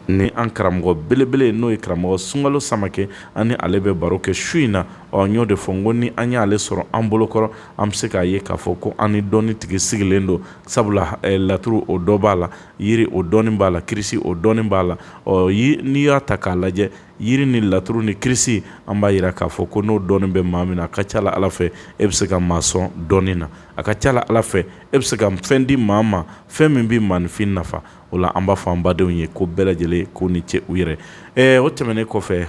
ni an karamɔgɔ belebele n'o ye karamɔgɔ Sunkalo Samakɛ ani ale bɛ baro kɛ su in na n y'o de fɔ n ko ni an y'ale sɔrɔ an bolokɔrɔ an bɛ se k'a ye k'a fɔ ko an ni dɔnni tigi sigilen don sabula laturu o dɔ b'a la yiri o dɔnni b'a la kirisi o dɔnni b'a la n'i y'a ta k'a lajɛ yiri ni laturu ni kirisi an b'a yira k'a fɔ ko n'o dɔnni bɛ maa min na a ka ca la Ala fɛ e bɛ se ka maa sɔn dɔnni na a ka ca la Ala fɛ e bɛ se ka fɛn di maa ma fɛn min bɛ maanifin nafa o la an b'a fɔ an badenw ye ko bɛɛ lajɛlen ko ni ce u yɛrɛ o tɛmɛnen kɔfɛ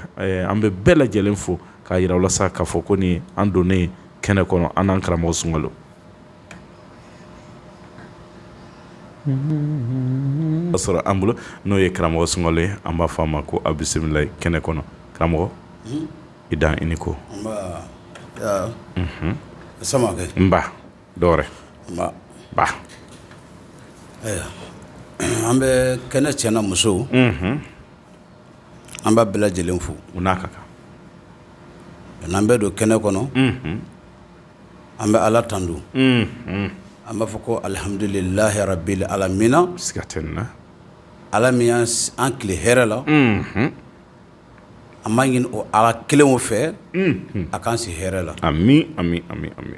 an bɛ bɛɛ lajɛlen fo k'a yira la sa k'a fɔ ko ni an donnen kɛnɛ kɔnɔ an n'an karamɔgɔ Sunkalo a sɔrɔ an bolo n'o ye karamɔgɔ Sunkalo ye an b'a fɔ a ma ko a bisimila kɛnɛ kɔnɔ karamɔgɔ i dan i ni ko Samakɛ nba dɔwɛrɛ ba an bɛ kɛnɛ cɛna musow an b'a bɛɛ lajɛlen fo u n'a ka kan n'an bɛ don kɛnɛ kɔnɔ an bɛ Ala tanto an b'a fɔ ko alhamdulilahi rabbil alamina siga tɛ nin na Ala min y'an tile hɛrɛ la an b'a ɲini o Ala kelenw fɛ a k'an si hɛrɛ la ami ami ami ami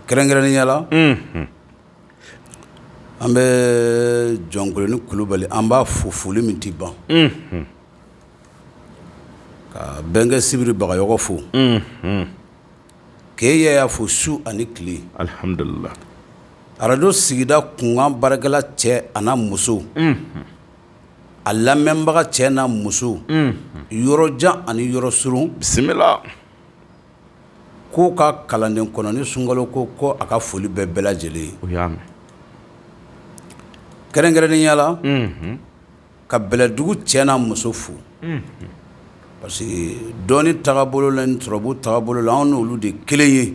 kɛrɛnkɛrɛnnenya la an bɛ Jɔnkoloni Kulubali an b'a fo foli min tɛ ban ka Bɛnkɛ Sibiri Bagayɔgɔ fo k'e y'a fo su ani tile alhamdulillah radio sigida kunkan baarakɛla cɛ a n'a muso a lamɛnbaga cɛ n'a muso yɔrɔ jan ani yɔrɔ surun bisimila k'o ka kalanden kɔnɔ ni Sunkalo ko a ka foli bɛɛ bɛɛ lajɛlen ye o y'a mɛn kɛrɛnkɛrɛnnenya la ka Bɛlɛdugu cɛ n'a muso fo parce que dɔɔni tagabolo la ni turabu tagabolo la an n'olu de kelen ye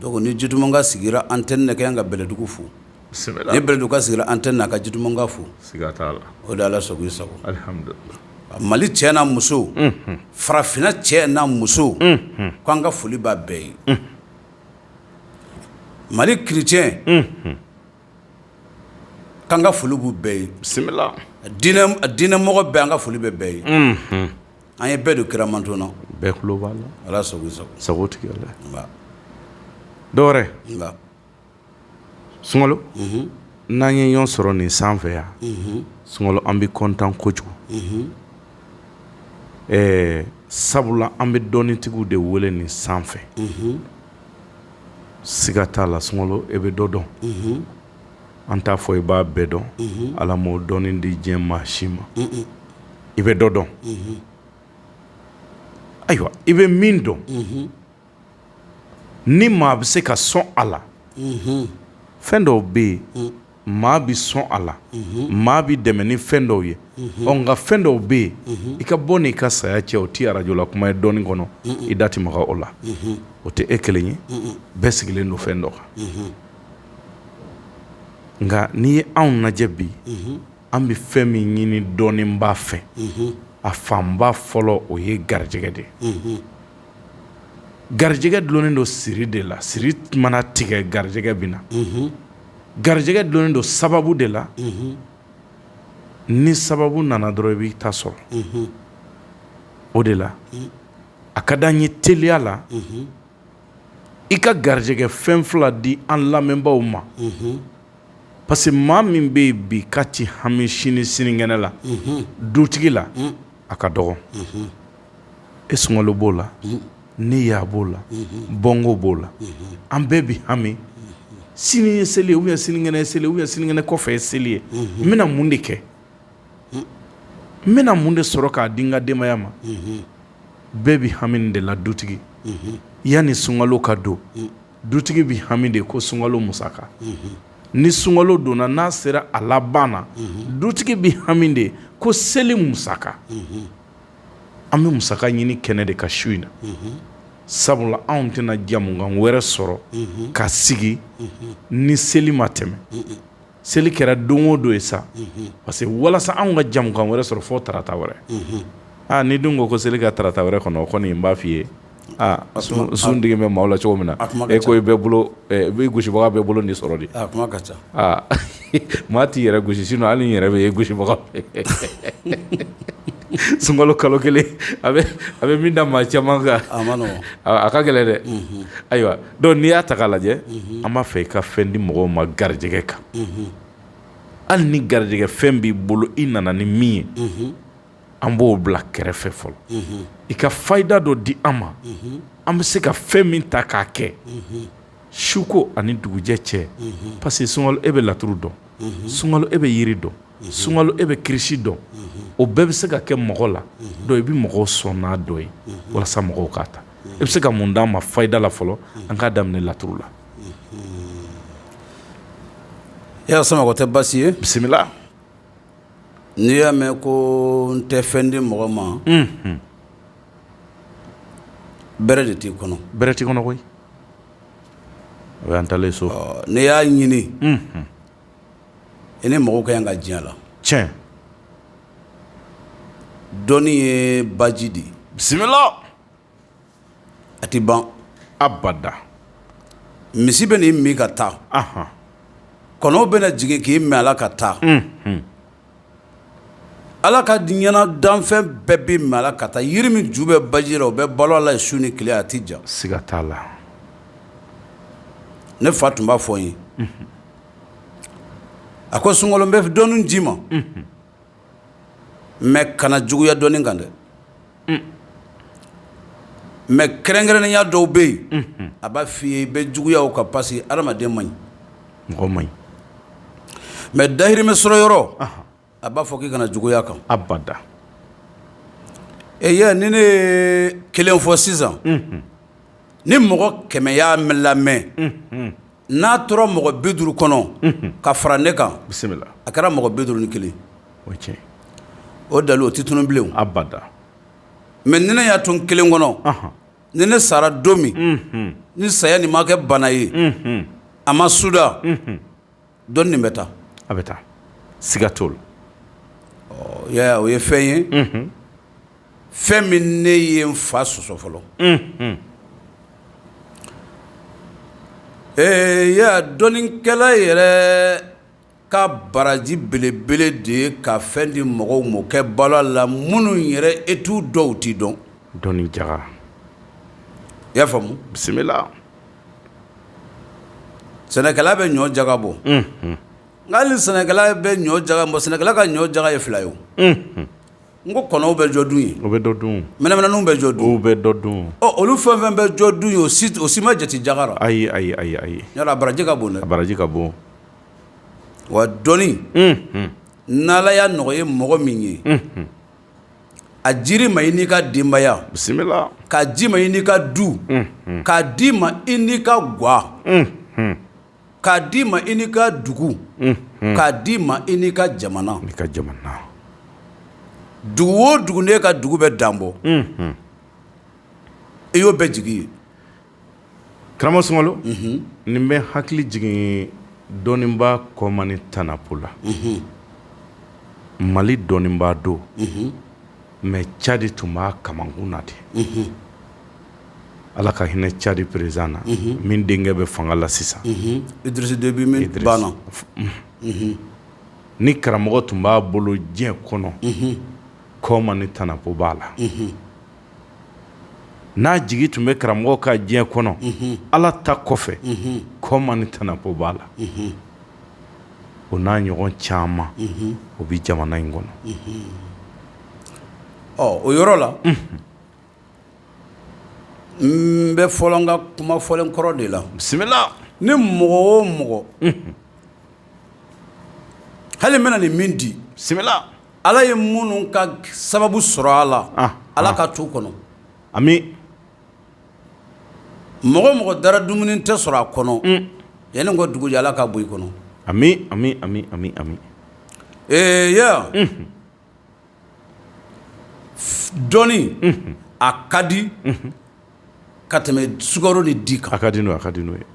donc ni Jitumunka sigira antenne kɛ ka Bɛlɛdugu fo ni Bɛlɛdugu sigira antenne na ka Jitumunka fo siga t'a la o de Ala sago i sago alhamdulillah Mali cɛ n'a muso farafinna cɛ n'a muso k'an ka foli b'a bɛɛ ye Mali chrétien k'an ka foli b'u bɛɛ ye bisimila diinɛmɔgɔ bɛɛ an ka foli bɛ bɛɛ ye an ye bɛɛ don kiramanton na bɛɛ tulo b'a la Ala sago i sago sago tigɛ la dɔwɛrɛ Sunkalo n'an ye ɲɔgɔn sɔrɔ nin sanfɛ yan Sunkalo an bɛ kontan kojugu sabula an bɛ dɔnnitigiw de wele nin sanfɛ siga t'a la Sunkalo e bɛ dɔ dɔn an t'a fɔ i b'a bɛɛ dɔn Ala m'o dɔnni di diɲɛ maa si ma i bɛ dɔ dɔn ayiwa i bɛ min dɔn ni maa bɛ se ka sɔn a la fɛn dɔw bɛ yen maa bɛ sɔn a la maa bɛ dɛmɛ ni fɛn dɔw ye nka fɛn dɔw bɛ yen i ka bɔ n'i ka saya cɛ o ti arajo la kuma ye dɔɔni kɔnɔ i da ti maga o la o tɛ e kelen ye bɛɛ sigilen don fɛn dɔ kan nka n'i ye anw lajɛ bi an bɛ fɛn min ɲini dɔɔninba fɛ a fanba fɔlɔ o ye garijɛgɛ de garijɛgɛ dulonnen don siri de la siri mana tigɛ garijɛgɛ bɛ na garijɛgɛ dulonnen don sababu de la ni sababu nana dɔrɔn i b'i ta sɔrɔ o de la a ka d'an ye teliya la i ka garijɛgɛ fɛn fila di an lamɛnbaaw ma parce que maa min bɛ yen bi k'a ti hami sini sinikɛnɛ la dutigi la a ka dɔgɔ e Sunkalo b'o la ne y'a b'o la bɔngo b'o la an bɛɛ bi hami sini ye seli ye sinikɛnɛ ye seli ye sinikɛnɛ kɔfɛ ye seli ye n bɛna mun de kɛ n bɛna mun de sɔrɔ k'a di n ka denbaya ma bɛɛ bi hami nin de la dutigi yanni Sunkalo ka don dutigi bi hami de ko Sunkalo musaka ni Sunkalo donna n'a sera a laban na dutigi bi hami de ko seli musaka an bɛ musaka ɲini kɛnɛ de ka su in na sabula anw tɛna jamukan wɛrɛ sɔrɔ ka sigi ni seli ma tɛmɛ seli kɛra don o don ye sa parce que walasa anw ka jamukan wɛrɛ sɔrɔ fo tarata wɛrɛ ni dun ko seli ka tarata wɛrɛ kɔnɔ o kɔni n b'a f'i ye sun digi bɛ maaw la cogo min na e ko i bɛɛ bolo i bɛ gosibaga bɛɛ bolo nin sɔrɔ de kuma ka ca maa t'i yɛrɛ gosi sinon hali n yɛrɛ bɛ e gosibaga sunkalo kalo kelen a bɛ min da maa caman kan a ka gɛlɛn dɛ ayiwa donc n'i y'a ta k'a lajɛ an b'a fɛ i ka fɛn di mɔgɔw ma garijɛgɛ kan hali ni garijɛgɛ fɛn b'i bolo i nana ni min ye an b'o bila kɛrɛfɛ fɔlɔ i ka fayida dɔ di an ma an bɛ se ka fɛn min ta k'a kɛ suko ani dugujɛ cɛ parce que sunkalo e bɛ laturu dɔn sunkalo e bɛ yiri dɔn sunkalo e bɛ kirisi dɔn o bɛɛ bɛ se ka kɛ mɔgɔ la donc i bɛ mɔgɔw sɔn n'a dɔ ye walasa mɔgɔw k'a ta e bɛ se ka mun d'an ma fayida la fɔlɔ an k'a daminɛ laturu la y'a sama ko tɛ basi ye bisimila n'i y'a mɛn ko n tɛ fɛn di mɔgɔ ma bɛrɛ de t'i kɔnɔ bɛrɛ t'i kɔnɔ koyi o y'an talen so n'i y'a ɲini i ni mɔgɔw ka ɲi ka diɲɛ la tiɲɛ dɔnni ye baji de ye bisimila a ti ban abada misi bɛ n'i min ka taa kɔnɔw bɛna jigin k'i min a la ka taa ala ka ɲɛna danfɛn bɛɛ bɛ min a la ka taa yiri min ju bɛ baji la o bɛ balo a la su ni tile a ti ja siga t'a la ne fa tun b'a fɔ n ye a ko sunkalo n bɛ dɔɔni d'i ma mais kana juguya dɔɔni kan dɛ mais kɛrɛnkɛrɛnnenya dɔw bɛ yen a b'a f'i ye i bɛ juguya o kan parce que adamaden man ɲi mɔgɔ man ɲi mais dahirimɛ sɔrɔ yɔrɔ a b'a fɔ k'i kana juguya kan abada ye ni ne ye kelen fɔ sisan ni mɔgɔ 100 y'a lamɛn n'a tora mɔgɔ 50 kɔnɔ ka fara ne kan bisimila a kɛra mɔgɔ 51 o ye tiɲɛ o dalu o tɛ tunun bilen abada mais ni ne y'a to n kelen kɔnɔ ni ne sara don min ni saya nin ma kɛ bana ye a ma suda dɔnni nin bɛ taa a bɛ taa siga t'o la ya o ye fɛn ye fɛn min ne ye n fa sɔsɔ fɔlɔ ya dɔnnikɛla yɛrɛ ka baraji belebele de ye ka fɛn di mɔgɔw ma kɛ balo la minnu yɛrɛ etu dɔw t'i dɔn dɔnni jaga i y'a faamu bisimila sɛnɛkɛla bɛ ɲɔ jaga bɔ nka hali sɛnɛkɛla bɛ ɲɔ jaga bɔ sɛnɛkɛla ka ɲɔ jaga ye 2 ye n ko kɔnɔw bɛ jɔ dun ye o bɛ dɔ dun mɛnɛmɛnɛninw bɛ jɔ dun o bɛ dɔ dun olu fɛn fɛn bɛ jɔ dun ye o si ma jate jaga la ayi yɔrɔ a baraji ka bon dɛ a baraji ka bon wa dɔnni n'ala y'a nɔgɔya mɔgɔ min ye a jiri ma i n'i ka denbaya bisimila k'a ji ma i n'i ka du k'a di ma i n'i ka gwa k'a di ma i n'i ka dugu k'a di ma i n'i ka jamana n'i ka jamana dugu o dugu n'e ka dugu bɛ dan bɔ i y'o bɛɛ jigi ye karamɔgɔ Sunkalo nin bɛ hakili jigin dɔnniba Kɔmani Tanapo la Mali dɔnniba don mais Cadi tun b'a kamankun na de ala ka hinɛ Cadi président na min denkɛ bɛ fanga la sisan Idrisi Debi min banna ni karamɔgɔ tun b'a bolo diɲɛ kɔnɔ Kɔmani Tanapo b'a la n'a jigi tun bɛ karamɔgɔ ka diɲɛ kɔnɔ ala ta kɔfɛ Kɔmani Tanapo b'a la o n'a ɲɔgɔn caman o bɛ jamana in kɔnɔ o yɔrɔ la n bɛ fɔlɔ n ka kuma fɔlen kɔrɔ de la bisimila ni mɔgɔ o mɔgɔ hali n bɛna nin min di bisimila ala ye minnu ka sababu sɔrɔ a la ala ka t'u kɔnɔ ami mɔgɔ o mɔgɔ dara dumuni tɛ sɔrɔ a kɔnɔ yanni n ko dugu jɛ ala ka bɔ i kɔnɔ ami ya dɔnni a ka di ka tɛmɛ sukaro ni di kan a ka di n'o ye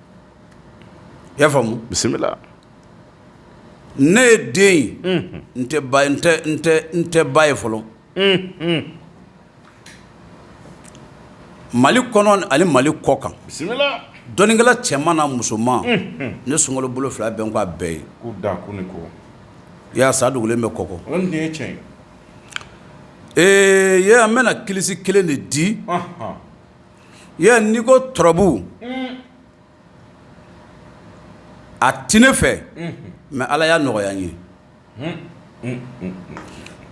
i y'a faamu bisimila ne ye den ye n tɛ ba ye fɔlɔ Mali kɔnɔ ani Mali kɔ kan. Bisimila. Dɔnikɛla cɛman n'a musoman. Ne sunkalo bolo fila bɛn ko a bɛɛ ye. K'u da ko ni ko. Ya sa dogolen bɛ kɔkɔ. O ni ye tiɲɛ ye. Ye an bɛna kilisi kelen de di. Ye n'i ko tɔrɔbu. A ti ne fɛ. Mais Ala y'a nɔgɔya n ye.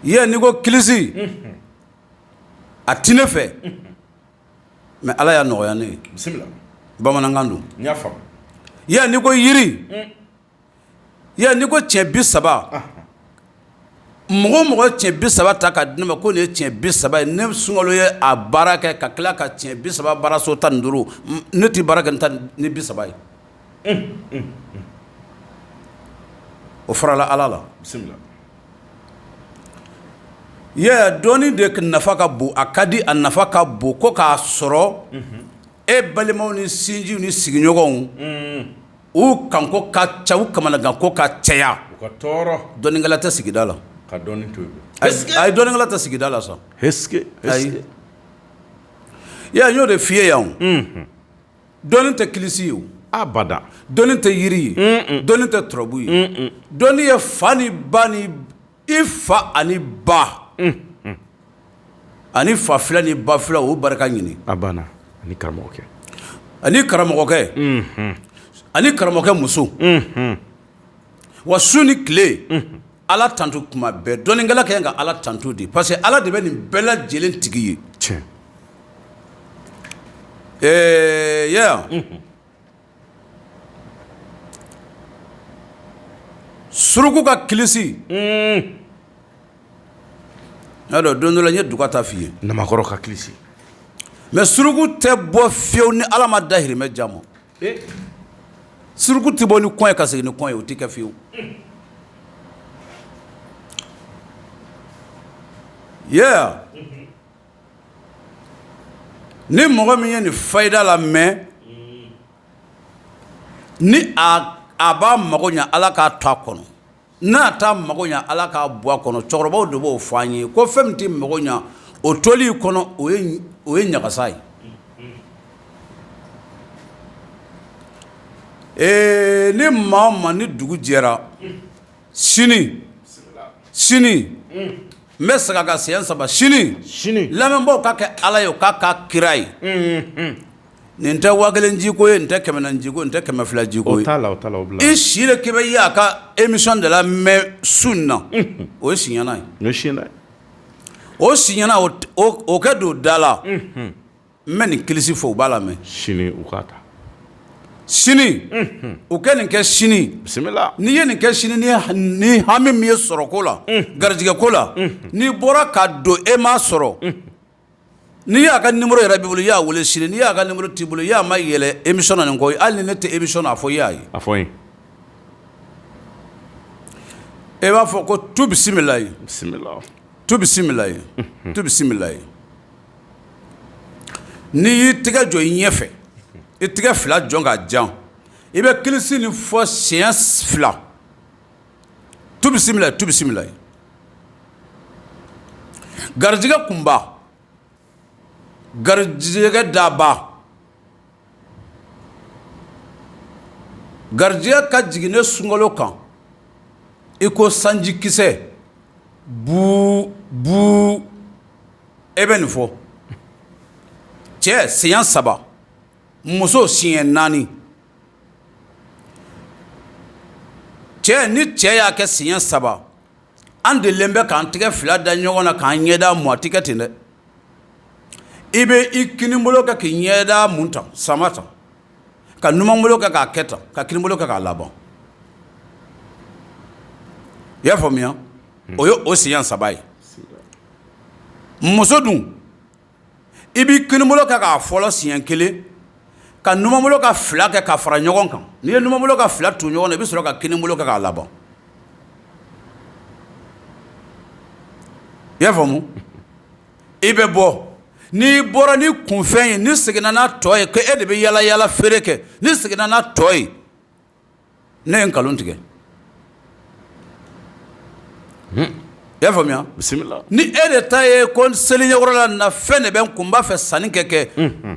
Ye n'i ko kilisi. A ti ne fɛ. Mais Ala y'a nɔgɔya ne ye. Bisimila. Bamanankan don. N y'a faamu. Ye n'i ko yiri. Ye n'i ko tiɲɛ 30. Mɔgɔ tiɲɛ 30 ta ka di ne ma ko nin ye tiɲɛ 30 ye ne sunkalo ye a baara kɛ ka tila ka tiɲɛ 30 baaraso 15 ne ti baara kɛ ni 30 ye. O farala Ala la. Bisimila. Ye dɔɔni de nafa ka bon a ka di a nafa ka bon ko k'a sɔrɔ e balimaw ni sinjiw ni sigiɲɔgɔnw u kanko ka ca u kamanagan ko ka caya. U ka tɔɔrɔ. Dɔnikɛla tɛ sigida la. Ka dɔɔni to yen. Ayi dɔnikɛla tɛ sigida la sa. Est-ce ayi. Ye n y'o de f'i ye yan. Dɔɔni tɛ kilisi ye o. Abada. Dɔɔni tɛ yiri ye. Dɔɔni tɛ tɔrɔbu ye. Dɔɔni ye fa ni ba ni i fa ani ba. Ani fa fila ni ba fila o barika ɲini. A banna ani karamɔgɔkɛ. Ani karamɔgɔkɛ. Ani karamɔgɔkɛ muso. Wa su ni tile. Ala tanto kuma bɛɛ dɔnikɛla ka kan ka Ala tanto de parce que Ala de bɛ nin bɛɛ lajɛlen tigi ye. Tiɲɛ. Yeah. Suruku ka kilisi. Y'a dɔn don dɔ la n ye duga ta f'i ye. Namakɔrɔ ka kilisi. Mais suruku tɛ bɔ fiyewu ni Ala ma dahirimɛ di a ma. Suruku tɛ bɔ ni kɔn ye ka segin ni kɔn ye o tɛ kɛ fiyewu. Yeah. Ni mɔgɔ min ye nin fayida la mɛn ni a b'a mago ɲa Ala k'a to a kɔnɔ n'a t'a mago ɲa Ala k'a bɔ a kɔnɔ cɛkɔrɔbaw de b'o fɔ an ye ko fɛn min tɛ mago ɲa o toli kɔnɔ o ye ɲagasa ye. Ni maa o maa ni dugu jɛra sini n bɛ segin a kan siɲɛ 3 sini lamɛnbaaw ka kɛ Ala ye o k'a k'a kira ye. Nin tɛ 1000 jiko ye nin tɛ 400 jiko nin tɛ 200 jiko ye. O t'a la o bila. I si de k'i bɛ ye a ka émission de la mɛn su in na o ye siɲɛna ye. O ye siɲɛna ye. O siɲɛna o kɛ don da la n bɛ nin kilisi fɔ u b'a lamɛn. Sini u k'a ta. Sini u kɛ nin kɛ sini. Bisimila. N'i ye nin kɛ sini ni hami min ye sɔrɔ ko la garijɛgɛ ko la n'i bɔra ka don e m'a sɔrɔ n'i y'a ka numéro yɛrɛ b'i bolo i y'a wele sini n'i y'a ka numéro t'i bolo i y'a ma yɛlɛ émission na nin kɔ hali ni ne tɛ émission na a fɔ i y'a ye. A fɔ n ye. E b'a fɔ ko tu bisimilayi. Bisimila. Tu bisimilayi. Tu bisimilayi. N'i y'i tɛgɛ jɔ i ɲɛfɛ i tɛgɛ fila jɔn ka jan i bɛ kilisi nin fɔ siɲɛ 2 tu bisimilayi tu bisimilayi. Garijɛgɛ kunba garijɛgɛ daba garijɛgɛ ka jigin ne sunkalo kan i ko sanji kisɛ buu buu e bɛ nin fɔ cɛ siɲɛ 3 muso siɲɛ 4 cɛ ni cɛ y'a kɛ siɲɛ 3 an delilen bɛ k'an tɛgɛ fila da ɲɔgɔn na k'an ɲɛda mun a tɛ kɛ ten dɛ i bɛ i kinibolo kɛ k'i ɲɛda mun tan sama tan ka numanbolo kɛ k'a kɛ tan ka kinibolo kɛ k'a laban i y'a faamuya o ye o siɲɛ 3 ye muso dun i b'i kinibolo kɛ k'a fɔlɔ siɲɛ 1 ka numanbolo ka fila kɛ ka fara ɲɔgɔn kan n'i ye numanbolo ka fila tu ɲɔgɔn na i bɛ sɔrɔ ka kinibolo kɛ k'a laban i y'a faamu i bɛ bɔ n'i bɔra ni kunfɛn ye ni seginna n'a tɔ ye ko e de bɛ yala yala feere kɛ ni seginna n'a tɔ ye ne ye nkalon tigɛ i y'a faamuya bisimila ni e de ta ye ko seliɲɛkɔrɔ la na fɛn de bɛ n kun n b'a fɛ sanni kɛ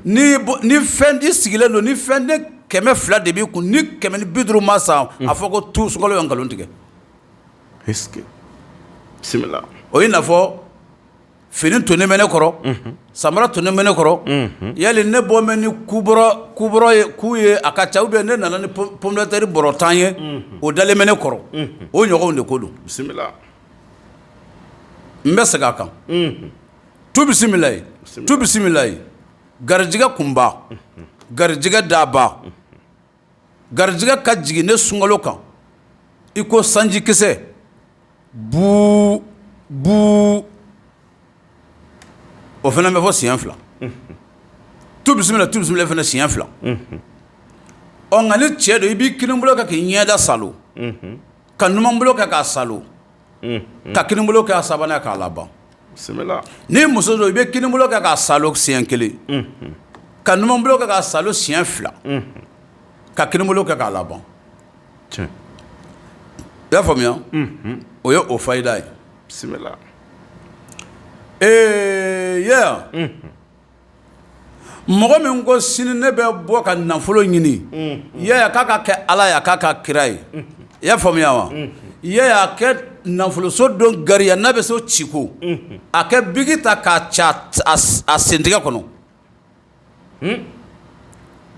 ni fɛn i sigilen don ni fɛn de 200 de b'i kun ni 150 ma san a fɔ ko tu sunkalo ye nkalon tigɛ est-ce que bisimila o ye n'a fɔ fini tonnen bɛ ne kɔrɔ samara tonnen bɛ ne kɔrɔ yali ne bɔ mɛ ni ku ye a ka ca ou bien ne nana ni pomme de terre bɔrɔ 10 ye o dalen bɛ ne kɔrɔ o ɲɔgɔnw de ko don bisimila n bɛ segin a kan tu bisimilayi garijɛgɛ kunba garijɛgɛ daba garijɛgɛ ka jigin ne sunkalo kan i ko sanjikisɛ buu o fana bɛ fɔ siɲɛ 2 tu bisimila fana siɲɛ 2 ɔ nka ni cɛ don i b'i kinin bolo kɛ k'i ɲɛda salo ka numan bolo kɛ k'a salo ka kinin bolo kɛ a sabanan k'a laban bisimila ni muso don i bɛ kinin bolo kɛ k'a salo siɲɛ 1 ka numan bolo kɛ k'a salo siɲɛ 2 ka kinin bolo kɛ k'a laban tiɲɛ i y'a faamuya o ye o fayida ye bisimila yeah mɔgɔ min ko sini ne bɛ bɔ ka nafolo ɲini yaya k'a ka kɛ ala ye a k'a ka kira ye i y'a faamuya wa yaya kɛ nafoloso don gariya n'a bɛ se o ciko a kɛ bigi ta k'a ca a sentigɛ kɔnɔ i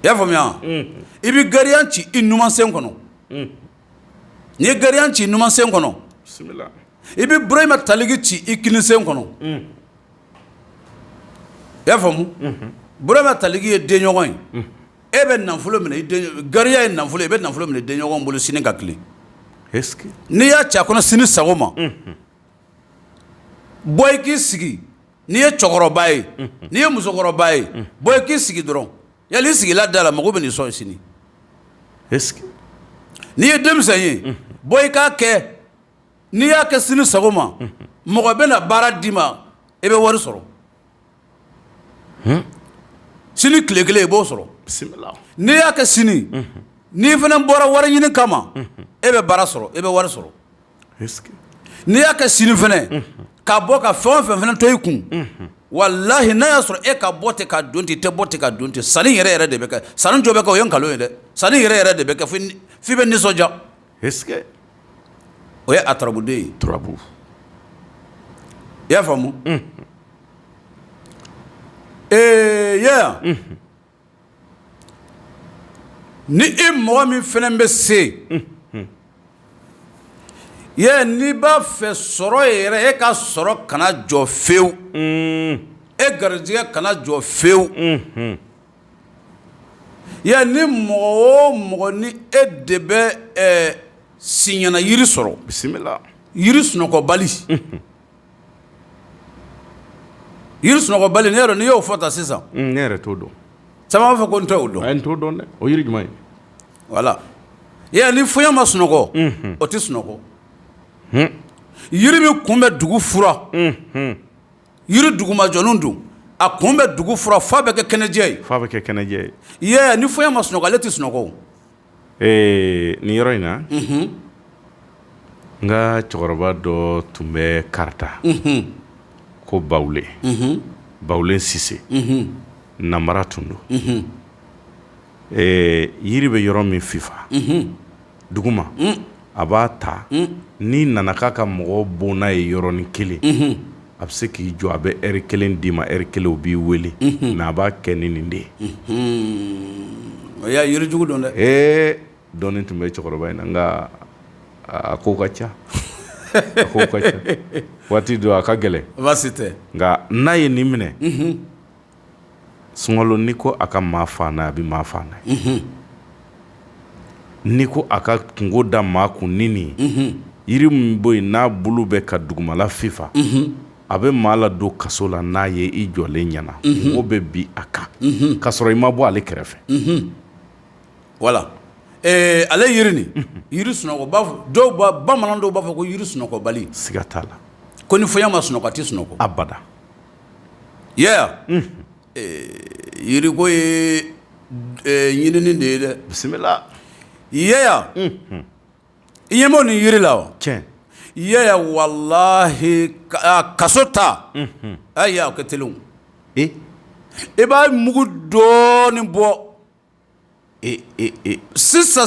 y'a faamuya wa i bɛ gariya ci i numansen kɔnɔ n'i ye gariya ci i numansen kɔnɔ bisimila i bɛ burama taligi ci i kinisen kɔnɔ i y'a faamu burama taligi ye denɲɔgɔn ye e bɛ nafolo minɛ gariya ye nafolo ye i bɛ nafolo minɛ denɲɔgɔn bolo sini ka tilen est-ce que n'i y'a ci a kɔnɔ sini sago ma bɔ i k'i sigi n'i ye cɛkɔrɔba ye n'i ye musokɔrɔba ye bɔ i k'i sigi dɔrɔn yali i sigila da la mɔgɔ bɛ nin sɔn sini est-ce que n'i ye denmisɛn ye bɔ i k'a kɛ n'i y'a kɛ sini sago ma mɔgɔ bɛ na baara d'i ma i bɛ wari sɔrɔ sini tile kelen i b'o sɔrɔ bisimila n'i y'a kɛ sini n'i fana bɔra wari ɲini kama e bɛ baara sɔrɔ e bɛ wari sɔrɔ est-ce que n'i y'a kɛ sini fana ka bɔ ka fɛn o fɛn fana to i kun walahi n'a y'a sɔrɔ e ka bɔ ten ka don ten i tɛ bɔ ten ka don ten sanni yɛrɛ de bɛ kɛ sanni jɔ bɛ kɛ o ye nkalon ye dɛ sanni yɛrɛ de bɛ kɛ f'i bɛ nisɔndiya est-ce que o ye atarabuden ye turabu i y'a faamu yeah ni i mɔgɔ min fana bɛ se n'i b'a fɛ sɔrɔ yɛrɛ e ka sɔrɔ kana jɔ fewu e garijɛgɛ kana jɔ fewu ni mɔgɔ o mɔgɔ ni e de bɛ siɲɛna yiri sɔrɔ bisimila yiri sunɔgɔbali yiri sunɔgɔbali ne yɛrɛ n'i y'o fɔ ta sisan ne yɛrɛ t'o dɔn caman b'a fɔ ko n tɛ o dɔn a ye n t'o dɔn dɛ o yiri jumɛn ye voilà ni foɲɛ ma sunɔgɔ o tɛ sunɔgɔ yiri min kun bɛ dugu fura yiri dugumajɔninw don a kun bɛ dugu fura f'a bɛ kɛ kɛnɛjɛ ye f'a bɛ kɛ kɛnɛjɛ ye ni foɲɛ ma sunɔgɔ ale tɛ sunɔgɔ nin yɔrɔ in na n ka cɛkɔrɔba dɔ tun bɛ karata ko bawulen sise namara tun don yiri bɛ yɔrɔ min fifa duguma a b'a ta n'i nana k'a ka mɔgɔ bon n'a ye yɔrɔnin kelen a bɛ se k'i jɔ a bɛ ɛri kelen d'i ma ɛri kelen o b'i wele mais a b'a kɛ ni nin de ye o y'a yirijugu dɔn dɛ dɔɔnin tun bɛ cɛkɔrɔba in na nka a ko ka ca a ko ka ca waati dɔ a ka gɛlɛn baasi tɛ nka n'a ye nin minɛ sunkalo n'i ko a ka maa fa n'a ye a bɛ maa fa n'a ye n'i ko a ka kungo da maa kun ni nin ye yiri min bɔ yen n'a bulu bɛ ka dugumala fifa a bɛ maa la don kaso la n'a ye i jɔlen ɲɛna mɔgɔ bɛ bin a kan k'a sɔrɔ i ma bɔ ale kɛrɛfɛ voilà ale yiri nin yiri sunɔgɔ bamanan dɔw b'a fɔ ko yiri sunɔgɔbali siga t'a la ko ni foɲɛ ma sunɔgɔ a tɛ sunɔgɔ abada yiri ko ye ɲinini de ye dɛ bisimila i ɲɛ m'o nin yiri la wa tiɲɛ ya wallahi kasota aya o ketelun e ba mugu doni bo sisa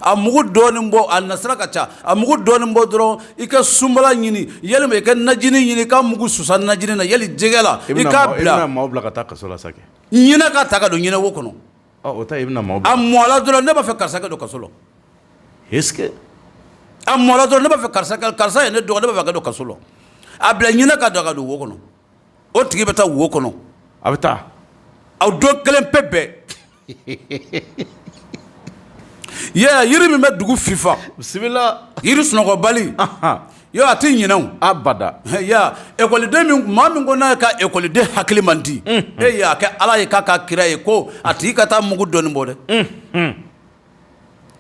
a mugu doni bo al nasra kacha a mugu doni bo dron ika sumbala nyini yeli me ka najini nyini ka mugu susan najini na yeli jegela ika bla ibna maubla ka ta kasola sake nyina ka taka do nyina wokono o ta ibna maubla amola dron ne ba fe karsa ka do kasolo eske amola dron ne ba fe karsa ne do ne ba fe ka do kasolo abla nyina ka do wokono o tigi beta wokono abta aw do kelen pepe ya yiri mi me dugu fifa bismillah yiri sunogo bali yo ati nyinaw abada ya école de min ma min gona ka école de hakili mandi e ya ka ala ka kira e ko ati ka ta mugu doni bode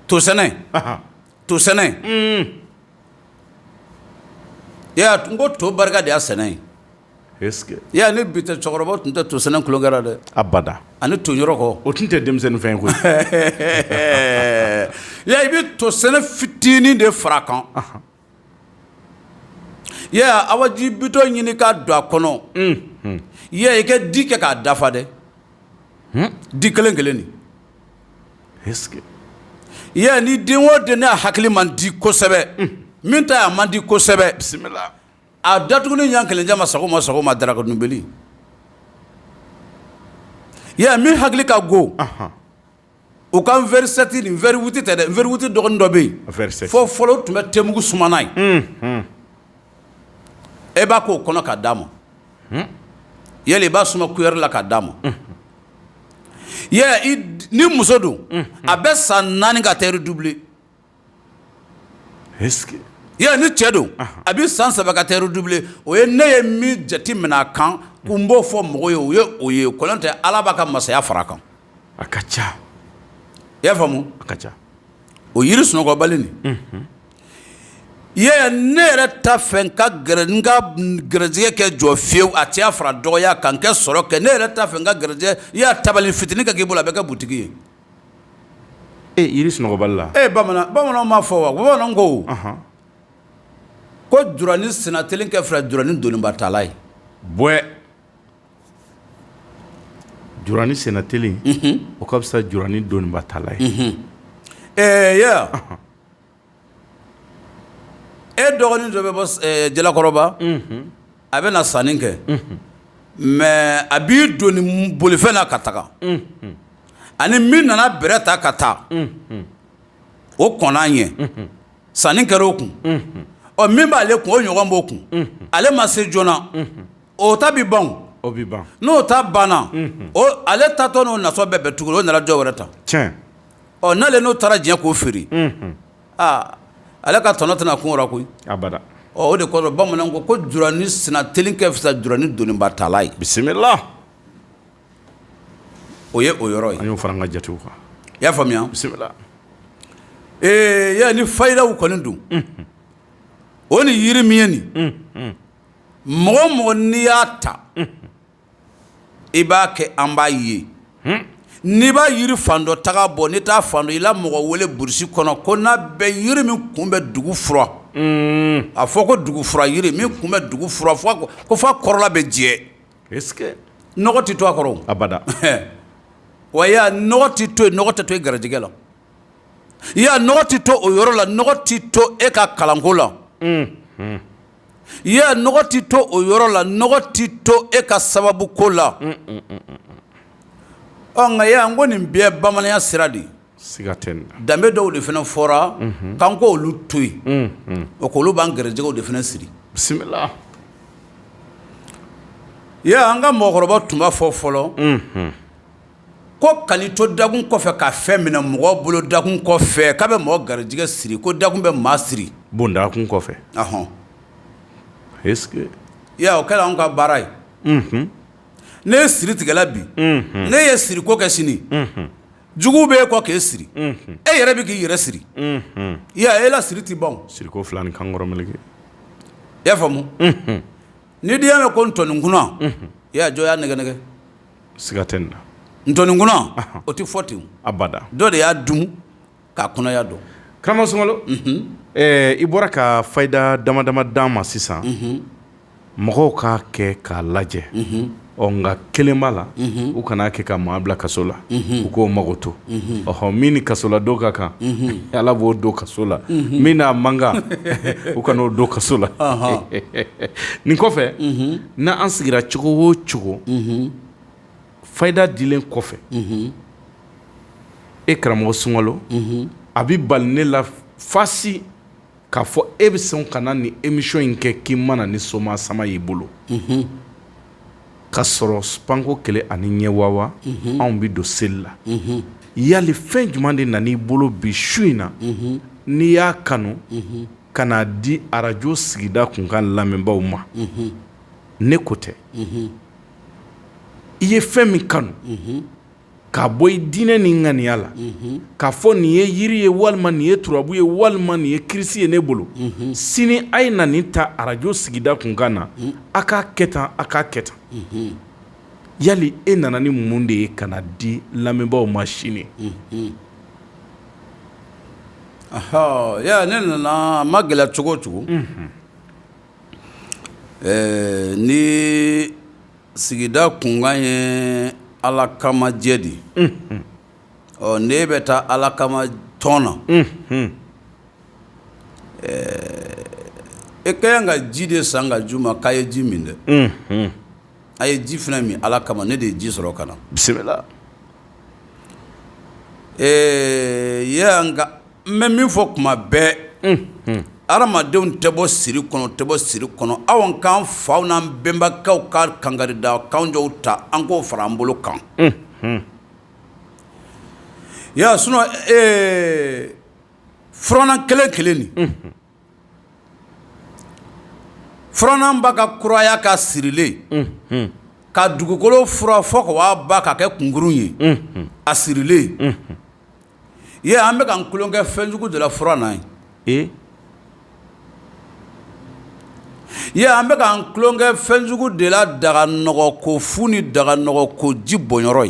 to sene ya ngo to barka de asene eske ya ne bita chokorobo tunta to sene kulongara de abada ani to yoroko o tinte demsen fen ko ya ibi to sene fitini de frakan ya awaji bito nyini ka do akono ya ike dike ka dafa de di kelen ni eske ya ni dinwo de na hakili man di ko sebe min ta man di ko sebe bismillah a datuguni yankelen jama sago ma daraka nubeli ya min hakili ka go o kan versati ni veruti tede veruti do ndo be fo folo tume temugu sumanai e ba ko kono ka damo yele ba suma kuyer la ka damo ya ni musodo abessa nani ga teru double eske ya ni chedo abi sansa ba ka teru double o ye ne ye mi jati mina kan kumbo fo mogo ye oye kolonte ala ba ka masaya farakan akacha ya famu akacha o yiri sunogo balini ye ne yɛrɛ ta fɛ n ka gɛrɛjɛgɛ kɛ jɔ fiyewu a tɛ fara dɔgɔya ka n kɛ sɔrɔ kɛ ne yɛrɛ ta fɛ n ka gɛrɛjɛgɛ i y'a tabali fitinin ka k'i bolo a bɛ kɛ butigi ye yiri sunɔgɔbali la bamananw m'a fɔ wa bamananw ko jurani sinatelen kɛ filɛ jurani doniba tala ye bɔɛ jurani sinatelen o ka fisa jurani doniba tala ye e dɔgɔnin dɔ bɛ bɔ jalakɔrɔba a bɛ na sanni kɛ mais a b'i doni bolifɛn na ka taga ani min nana bɛrɛ ta ka taa o kɔnna ɲɛ sanni kɛra o kun ɔ min b'ale kun o ɲɔgɔn b'o kun ale ma se joona o ta bi ban o bi ban n'o ta banna o ale tatɔ n'o nasɔ bɛɛ bɛ tuguni o nana dɔ wɛrɛ ta tiɲɛ ɔ n'ale n'o taara diɲɛ k'o feere ale ka tɔnɔ tɛna kun wɛrɛ koyi abada o de kɔsɔn bamananw ko jurani sinatelen kɛ fisa jurani doniba tala ye bisimila o ye o yɔrɔ ye an y'o fara an ka jatew kan i y'a faamuya bisimila ya ni fayidaw kɔni dun o ni yiri min ye nin mɔgɔ o mɔgɔ n'i y'a ta i b'a kɛ an b'a ye n'i b'a yiri fan dɔ taga bɔ n'i t'a fan dɔ i la mɔgɔ wele burusi kɔnɔ ko n'a bɛ yiri min kun bɛ dugu fura a fɔ ko dugu fura yiri min kun bɛ dugu fura ko f'a kɔrɔla bɛ jɛ est-ce que nɔgɔ tɛ to a kɔrɔ abada wa ya nɔgɔ tɛ to yen nɔgɔ tɛ to i garijɛgɛ la ya nɔgɔ tɛ to o yɔrɔ la nɔgɔ tɛ to e ka kalanko la ya nɔgɔ tɛ to o yɔrɔ la nɔgɔ tɛ to e ka sababu ko la nka ya n ko nin bɛɛ bamananya sira de siga tɛ nin na danbe dɔw de fana fɔra k'an k'olu to yen o k'olu b'an garijɛgɛw de fana siri bisimila ya an ka mɔgɔkɔrɔba tun b'a fɔ fɔlɔ ko kan'i to dakun kɔfɛ ka fɛn minɛ mɔgɔ bolo dakun kɔfɛ k'a bɛ mɔgɔ garijɛgɛ siri ko dakun bɛ maa siri bondakun kɔfɛ est-ce que ya o kɛra anw ka baara ye ne ye siri tigɛla bi ne ye siri ko kɛ sini juguw bɛ e kɔ k'e siri e yɛrɛ bɛ k'i yɛrɛ siri ya e la siri tɛ ban siriko fila ni kankɔrɔ meleke i y'a faamu ni diya mɛn ko ntɔninkuna ya jɔ y'a nɛgɛ-nɛgɛ siga tɛ nin na ntɔninkuna o tɛ fɔ ten abada dɔ de y'a dun k'a kɔnɔya dɔn karamɔgɔ Sunkalo i bɔra ka fayida dama dama d'an ma sisan mɔgɔw k'a kɛ k'a lajɛ nka kelen b'a la u kana kɛ ka maa bila kaso la u k'o mago to min ni kasola dɔw ka kan Ala b'o don kaso la min n'a man kan u kana o don kaso la nin kɔfɛ n'an sigira cogo o cogo fayida dilen kɔfɛ e karamɔgɔ Sunkalo a bɛ bali ne la fasi k'a fɔ e bɛ sɔn ka na ni émission in kɛ k'i mana ni soma sama y'i bolo ka sɔrɔ panko kɛlɛ ani ɲɛwawa anw bɛ don seli la yali fɛn jumɛn de nan'i bolo bi su in na n'i y'a kanu ka n'a di arajo sigida kunkan lamɛnbaaw ma ne ko tɛ i ye fɛn min kanu k'a bɔ i diinɛ ni ŋaniya la k'a fɔ nin ye yiri ye walima nin ye turabu ye walima nin ye kirisi ye ne bolo sini a ye na nin ta arajo sigida kunkan na a k'a kɛ tan a k'a kɛ tan yali e nana ni mun de ye ka na di lamɛnbaaw ma sini ya ne nana a ma gɛlɛya cogo o cogo ni sigida kunkan ye Ala kama jɛ de ne bɛ taa Ala kama tɔn na e ka kan ka ji de san ka d'u ma k'a ye ji min dɛ a ye ji fana min Ala kama ne de ye ji sɔrɔ ka na bisimila nka n bɛ min fɔ kuma bɛɛ adamadenw tɛ bɔ siri kɔnɔ aw k'an faw n'an bɛnbakɛw ka kangarida k'anw jɔw ta an k'o fara an bolo kan sinon furannan kelen nin furannan b'a ka kuraya ka sirilen ka dugukolo fura fɔ ka waa ba ka kɛ kunkurun ye a sirilen an bɛ ka n tulonkɛ fɛn jugu de la furannan ye an bɛ k'an tulonkɛ fɛn sugu de la daga nɔgɔ ko fu ni daga nɔgɔ ko ji bɔnyɔrɔ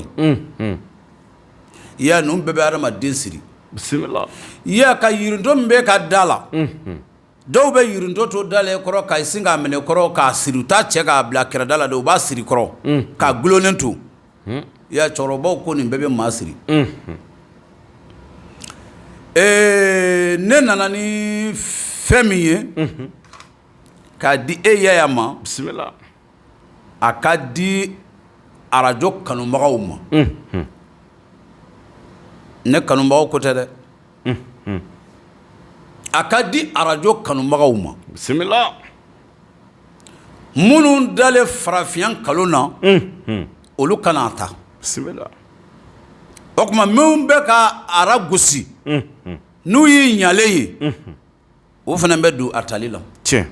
ye ninnu bɛɛ bɛ adamaden siri bisimila ka yirintɔ min bɛ ka da la dɔw bɛ yirintɔ to dalen kɔrɔ k'a sin k'a minɛ kɔrɔ k'a siri u t'a cɛ k'a bila kɛrɛda la de u b'a siri kɔrɔ k'a gulonnen to cɛkɔrɔbaw ko nin bɛɛ bɛ maa siri ne nana ni fɛn min ye k'a di e yaya ma bisimila a ka di arajo kanubagaw ma ne kanubagaw ko tɛ dɛ a ka di arajo kanubagaw ma bisimila minnu dalen farafinya kalo na olu kana ta bisimila o tuma minnu bɛ ka ara gosi n'u y'i ɲalen ye o fana bɛ don a tali la tiɲɛ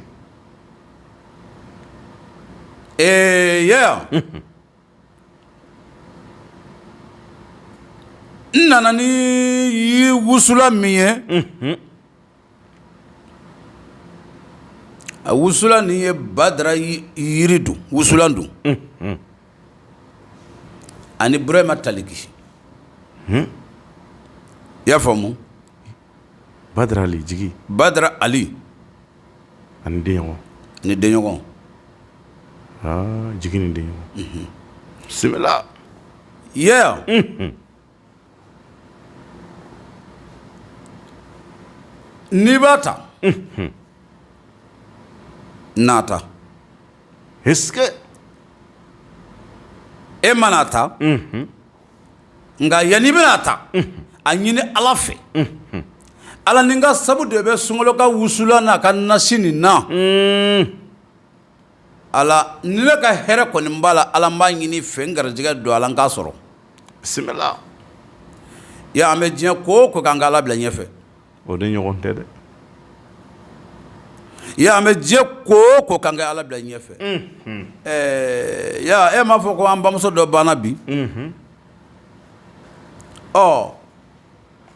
n nana ni yi wusula min ye a wusula nin ye Badara yiri don wusulan don ani Burama Taliki i y'a faamu Badara Ali jigi Badara Ali ani denɲɔgɔn jigi ni denɲɔgɔn bisimila n'i b'a ta n'a ta e mana ta nka yanni i bɛna ta a ɲini Ala fɛ Ala ni n ka sabu de bɛ Sunkalo ka wusula n'a ka nasi nin na Ala ni ne ka hɛrɛ kɔni b'a la Ala n b'a ɲini fɛ n garijɛgɛ don Ala n k'a sɔrɔ bisimila an bɛ diɲɛ ko o ko k'an ka Ala bila ɲɛfɛ o de ɲɔgɔn tɛ dɛ an bɛ diɲɛ ko o ko k'an ka Ala bila ɲɛfɛ e m'a fɔ ko an bamuso dɔ banna bi o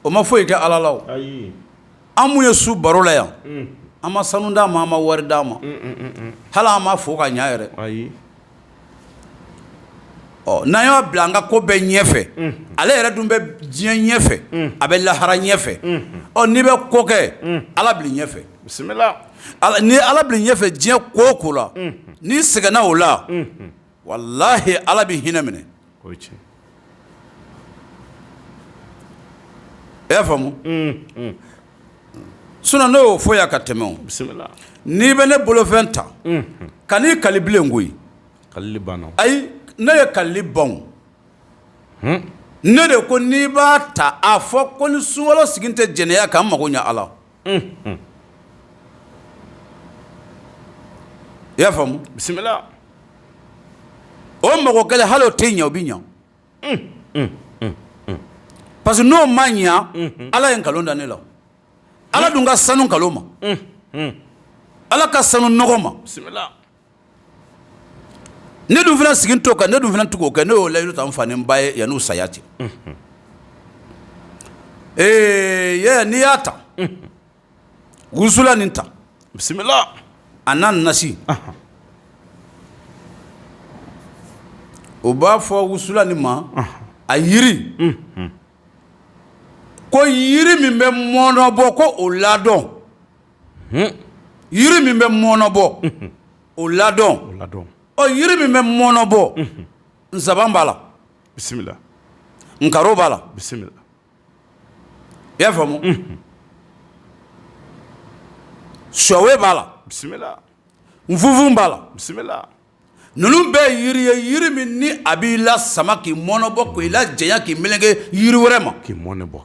ma foyi kɛ Ala la o an mun ye su baro la yan an ma sanu d'a ma an ma wari d'a ma hali an ma fo ka ɲa yɛrɛ n'an y'a bila an ka ko bɛɛ ɲɛfɛ ale yɛrɛ dun bɛ diɲɛ ɲɛfɛ a bɛ lahara ɲɛfɛ n'i bɛ ko kɛ ala bili ɲɛfɛ bisimila ni ala bili ɲɛfɛ diɲɛ ko o ko la n'i sɛgɛnna o la walahi ala bɛ hinɛ minɛ o ye tiɲɛ i y'a faamu sinon ne y'o fɔ yan ka tɛmɛ o bisimila n'i bɛ ne bolofɛn ta ka n'i kali bilen koyi kalili banna ayi ne ye kalili ban ne de ko n'i b'a ta a fɔ ko ni sunkalo sigin tɛ jɛnɛya kan n mago ɲɛ ala i y'a faamu bisimila o mago kɛlɛ hali o tɛ ɲɛ o bɛ ɲɛ parce que n'o ma ɲɛ ala ye nkalon da ne la ala dun ka sanu nkalon ma ala ka sanu nɔgɔ ma bisimila ne dun fana sigin to kan ne dun fana tugu o kɛ ne y'o layidu ta n fa ni n ba ye yanni saya cɛ n'i y'a ta wusula nin ta bisimila a n'a nasi o b'a fɔ wusula nin ma a yiri ko yiri min bɛ mɔnɔbɔ ko o ladɔn yiri min bɛ mɔnɔbɔ o ladɔn o ladɔn yiri min bɛ mɔnɔbɔ nsaban b'a la bisimila nkaro b'a la bisimila i y'a faamu sɔwe b'a la bisimila nfunfun b'a la bisimila ninnu bɛɛ ye yiri ye yiri min ni a b'i la sama k'i mɔnɔbɔ k'i la janya k'i meleke yiri wɛrɛ ma k'i mɔnɛ bɔ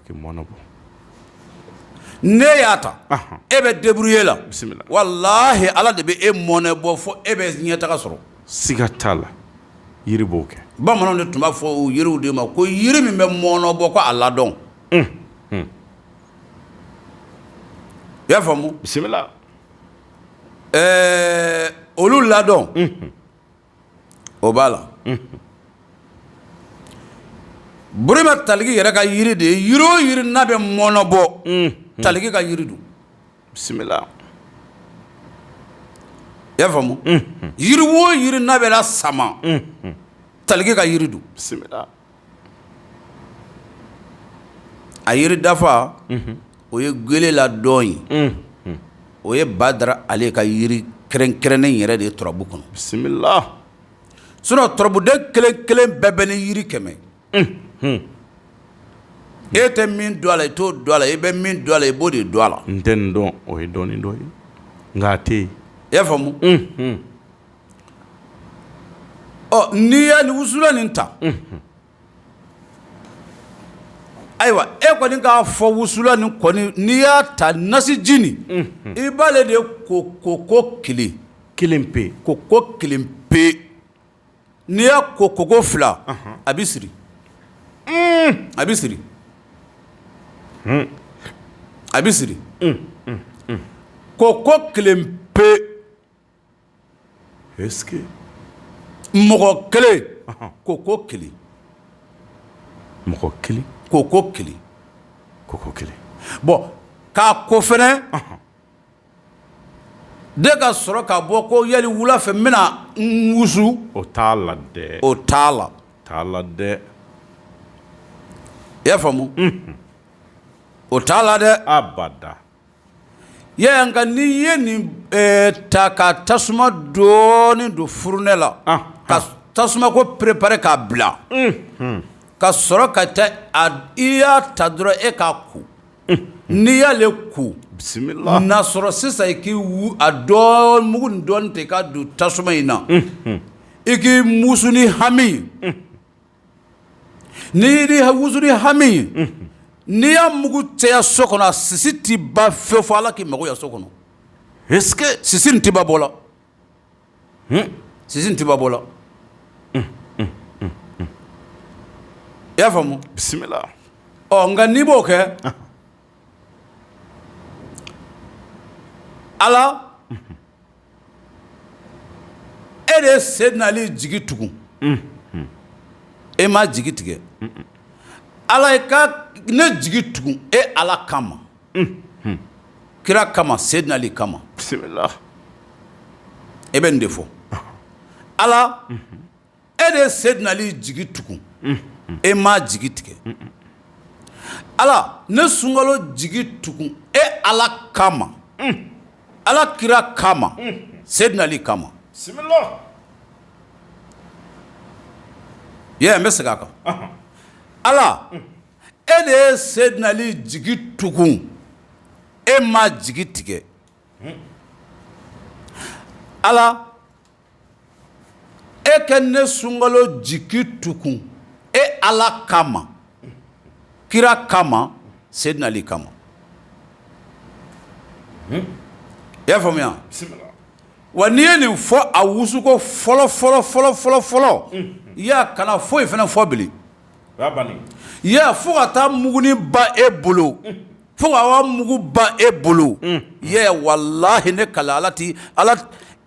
ne y'a ta e bɛ débrouiller la bisimila walahi ala de bɛ e mɔnɛ bɔ fo e bɛ ɲɛtaga sɔrɔ siga t'a la yiri b'o kɛ bamananw de tun b'a fɔ o yiriw de ma ko yiri min bɛ mɔnɔbɔ ko a ladɔn i y'a faamu bisimila olu ladɔn o b'a la Burema taligi yɛrɛ ka yiri de ye yiri o yiri n'a bɛ mɔnɔbɔ taligi ka yiri don bisimila i y'a faamu yiri o yiri n'a bɛ la sama taligi ka yiri don bisimila a yiri dafa o ye gele la dɔn ye o ye Badara ale ka yiri kɛrɛnkɛrɛnnen yɛrɛ de ye turabu kɔnɔ bisimila sinon turabuden kelen kelen bɛɛ bɛ ni yiri 100 e tɛ min don a la i t'o don a la i bɛ min don a la i b'o de don a la n tɛ nin dɔn o ye dɔɔnin dɔ ye nka a tɛ yen i y'a faamu n'i y'a ni wusula nin ta ayiwa e kɔni k'a fɔ wusula nin kɔni n'i y'a ta nasi ji nin i b'ale de ko kelen pe ko kelen pe n'i y'a ko 2 a bɛ siri a bɛ siri a bɛ siri ko kelen pe est-ce que mɔgɔ kelen ko kelen mɔgɔ kelen ko kelen koko kelen bon k'a ko fɛnɛ de ka sɔrɔ ka bɔ ko yali wula fɛ n bɛna n wusu o t'a la dɛ o t'a la dɛ i y'a faamu o t'a la dɛ abada ya nka n'i ye nin ta ka tasuma dɔɔnin don furunɛ la ka tasuma ko préparer k'a bila ka sɔrɔ ka taa i y'a ta dɔrɔn e k'a ko n'i y'ale ko bisimila n'a sɔrɔ sisan i k'i a dɔɔnin mugu nin dɔɔnin ta i k'a don tasuma in na i k'i musu ni hami ye n'i y'i wusu ni hami ye n'i y'a mugu caya so kɔnɔ a sisi t'i ban fewu fo ala k'i mago ɲɛ so kɔnɔ est-ce que sisi nin t'i ba bɔ la sisi nin t'i ba bɔ la i y'a faamu bisimila nka n'i b'o kɛ ala e de ye Seydina Ali jigi tugun e ma jigi tigɛ ala ye ka ne jigi tugun e ala kama kira kama Seydina Ali kama bisimila e bɛ nin de fɔ ala e de Seydina Ali jigi tugun e ma jigi tigɛ Ala ne sunkalo jigi tugun e Ala kama Ala kira kama Seydina Ali kama bismillah n bɛ segin a kan Ala e de Seydina Ali jigi tugun e ma jigi tigɛ Ala e ka ne sunkalo jigi tugun e Ala kama kira kama Seydina Ali kama i y'a faamuya bismillah wa n'i ye nin fɔ a wusuko fɔlɔ i y'a kana foyi fana fɔ bilen i y'a fo ka taa muguni ba e bolo fo ka wa mugu ba e bolo i y'a ye walahi ne kala Ala ti Ala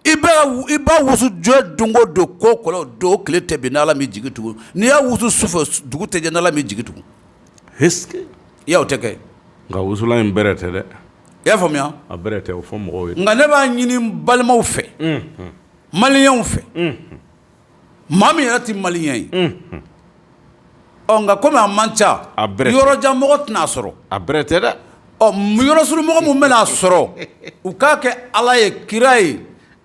i b'a wusu jɔ don o don ko kɔlɔ don tile tɛ bin n'Ala m'i jigi tugun n'i y'a wusu sufɛ dugu tɛ jɛ n'Ala m'i jigi tugun est-ce que i y'a o tɛ kɛ nka wusulan in bɛrɛ tɛ dɛ i y'a faamuya a bɛrɛ tɛ o fɔ mɔgɔw ye nka ne b'a ɲini n balimaw fɛ maliyɛnw fɛ maa min yɛrɛ tɛ maliyɛn ye nka komi a man ca A bɛrɛ tɛ. yɔrɔjan mɔgɔ tɛna a sɔrɔ a bɛrɛ tɛ dɛ yɔrɔsuru mɔgɔ min bɛna a sɔrɔ u k'a kɛ Ala ye kira ye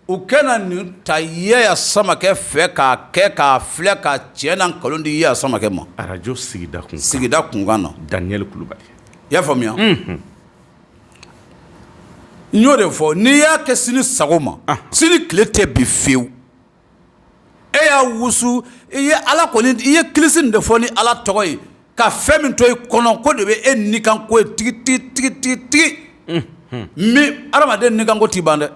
u kɛna nin ta Yaya Samakɛ fɛ k'a kɛ k'a filɛ k'a tiɲɛ na nkalon di Yaya Samakɛ ma arajo sigida kun sigida kunkan na Daniel Kulubali i y'a faamuya n y'o de fɔ n'i y'a kɛ sini sago ma sini tile tɛ bi fiyewu e y'a wusu i ye Ala kɔni i ye kilisi nin de fɔ ni Ala tɔgɔ ye ka fɛn min to i kɔnɔ ko de bɛ e nikanko ye tigi min adamaden nikanko t'i ban dɛ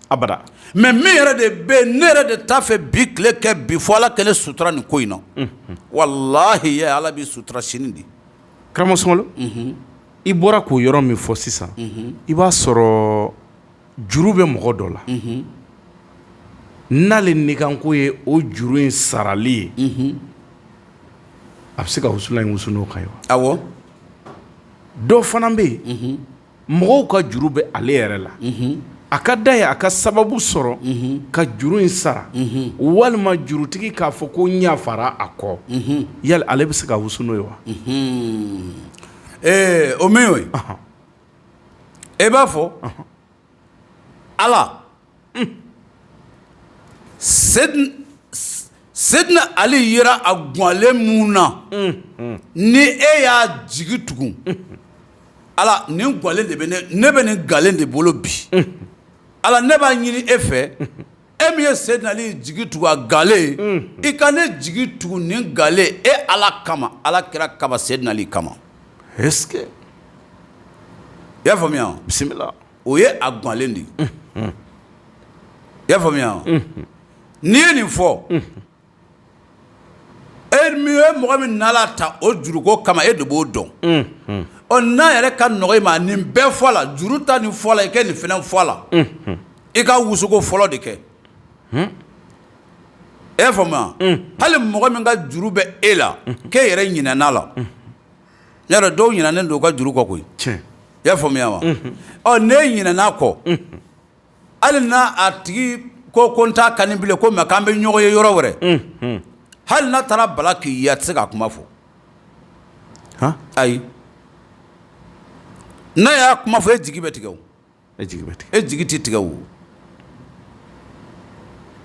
abada mais min yɛrɛ de bɛ yen ne yɛrɛ de t'a fɛ bi tile kɛ bi fɔ Ala kɛlen sutura nin ko in na walahi ya Ala b'i sutura sini de karamɔgɔ Sunkalo i bɔra k'o yɔrɔ min fɔ sisan i b'a sɔrɔ juru bɛ mɔgɔ dɔ la n'ale nikanko ye o juru in sarali ye a bɛ se ka wusulan in wusu n'o kan ye wa awɔ dɔw fana bɛ yen mɔgɔw ka juru bɛ ale yɛrɛ la a ka da ye a ka sababu sɔrɔ ka juru in sara walima jurutigi k'a fɔ ko n yafara a kɔ yali ale bɛ se ka wusu n'o ye wa o min y'o ye e b'a fɔ Ala Seydina Ali yera a gɔnlen mun na ni e y'a jigi tugun Ala nin gɔnlen de bɛ ne bɛ nin galen de bolo bi Ala ne b'a ɲini e fɛ e min ye Seydina Ali jigi tugun a gale i ka ne jigi tugun nin gale e Ala kama Ala kira kama Seydina Ali kama est-ce que i y'a faamuya bisimila o ye a gɔnlen de ye i y'a faamuya n'i ye nin fɔ e min ye mɔgɔ min n'Ala ta o juruko kama e de b'o dɔn n'a yɛrɛ ka nɔgɔ i ma nin bɛɛ fɔ la juru ta nin fɔ la i kɛ nin fɛnɛ fɔ la i ka wusuko fɔlɔ de kɛ e y'a faamuya hali mɔgɔ min ka juru bɛ e la k'e yɛrɛ ɲinɛna la ne yɛrɛ dɔw ɲinɛnen don u ka juru kɔ koyi tiɲɛ i y'a faamuya wa n'e ɲinɛna kɔ hali n'a a tigi ko n t'a kani bilen ko mɛ k'an bɛ ɲɔgɔn ye yɔrɔ wɛrɛ hali n'a taara bala k'i ye a tɛ se k'a kuma fɔ ayi n'a y'a kuma fɔ e jigi bɛ tigɛ o e jigi bɛ tigɛ e jigi tɛ tigɛ o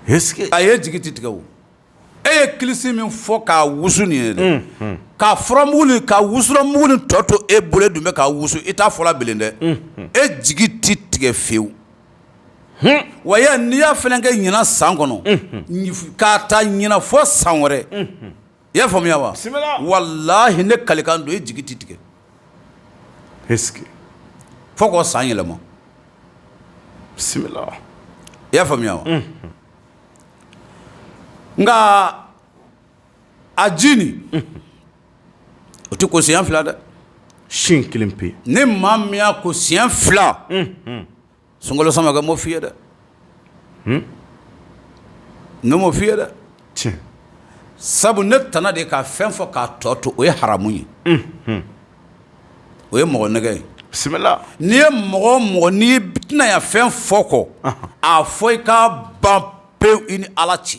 est-ce que ayi e jigi tɛ tigɛ o e ye kilisi min fɔ k'a wusu nin ye dɛ k'a furamugu ni ka wusuramugu ni tɔ to e bolo e dun bɛ k'a wusu i t'a fɔla bilen dɛ e jigi tɛ tigɛ fiyewu wa ya n'i y'a fɛnɛ kɛ ɲinan san kɔnɔ k'a ta ɲinan fɔ san wɛrɛ i y'a faamuya wa walahi ne kalikan don e jigi tɛ tigɛ est-ce que fɔ k'o san yɛlɛma bisimila i y'a faamuya wa nka a ji nin o tɛ ko siɲɛ fila dɛ sin kelen pe ne maa min y'a ko siɲɛ fila Sunkalo Samakɛ m'o f'i ye dɛ ne m'o f'i ye dɛ tiɲɛ sabu ne tana de ka fɛn fɔ k'a tɔ to o ye haramu ye o ye mɔgɔ nɛgɛ ye bisimila n'i ye mɔgɔ o mɔgɔ n'i tɛna yan fɛn fɔ kɔ a fɔ i k'a ban pewu i ni Ala cɛ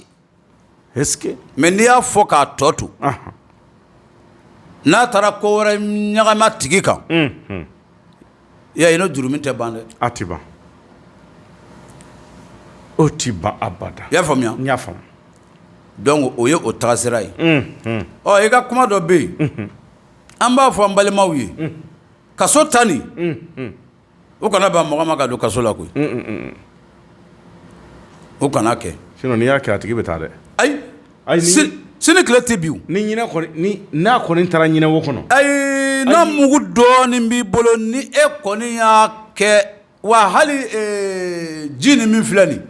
est-ce que mais n'i y'a fɔ k'a tɔ to n'a taara ko wɛrɛ ɲagama tigi kan i y'a ye n'o jurumi tɛ ban dɛ. a ti ban o ti ban abada. i y'a faamuya. n y'a faamu. donc o ye o tagasira ye. ɔ i ka kuma dɔ bɛ yen an b'a fɔ an balimaw ye kaso ta nin o kana ban mɔgɔ ma ka don kaso la koyi o kana kɛ. sinon n'i y'a kɛ a tigi bɛ taa dɛ. ayi sini tile tɛ bi o. ni ɲinɛ kɔni ni n'a kɔni taara ɲinɛ wo kɔnɔ. ayi n'a mugu dɔɔnin b'i bolo ni e kɔni y'a kɛ wa hali ji ni min filɛ nin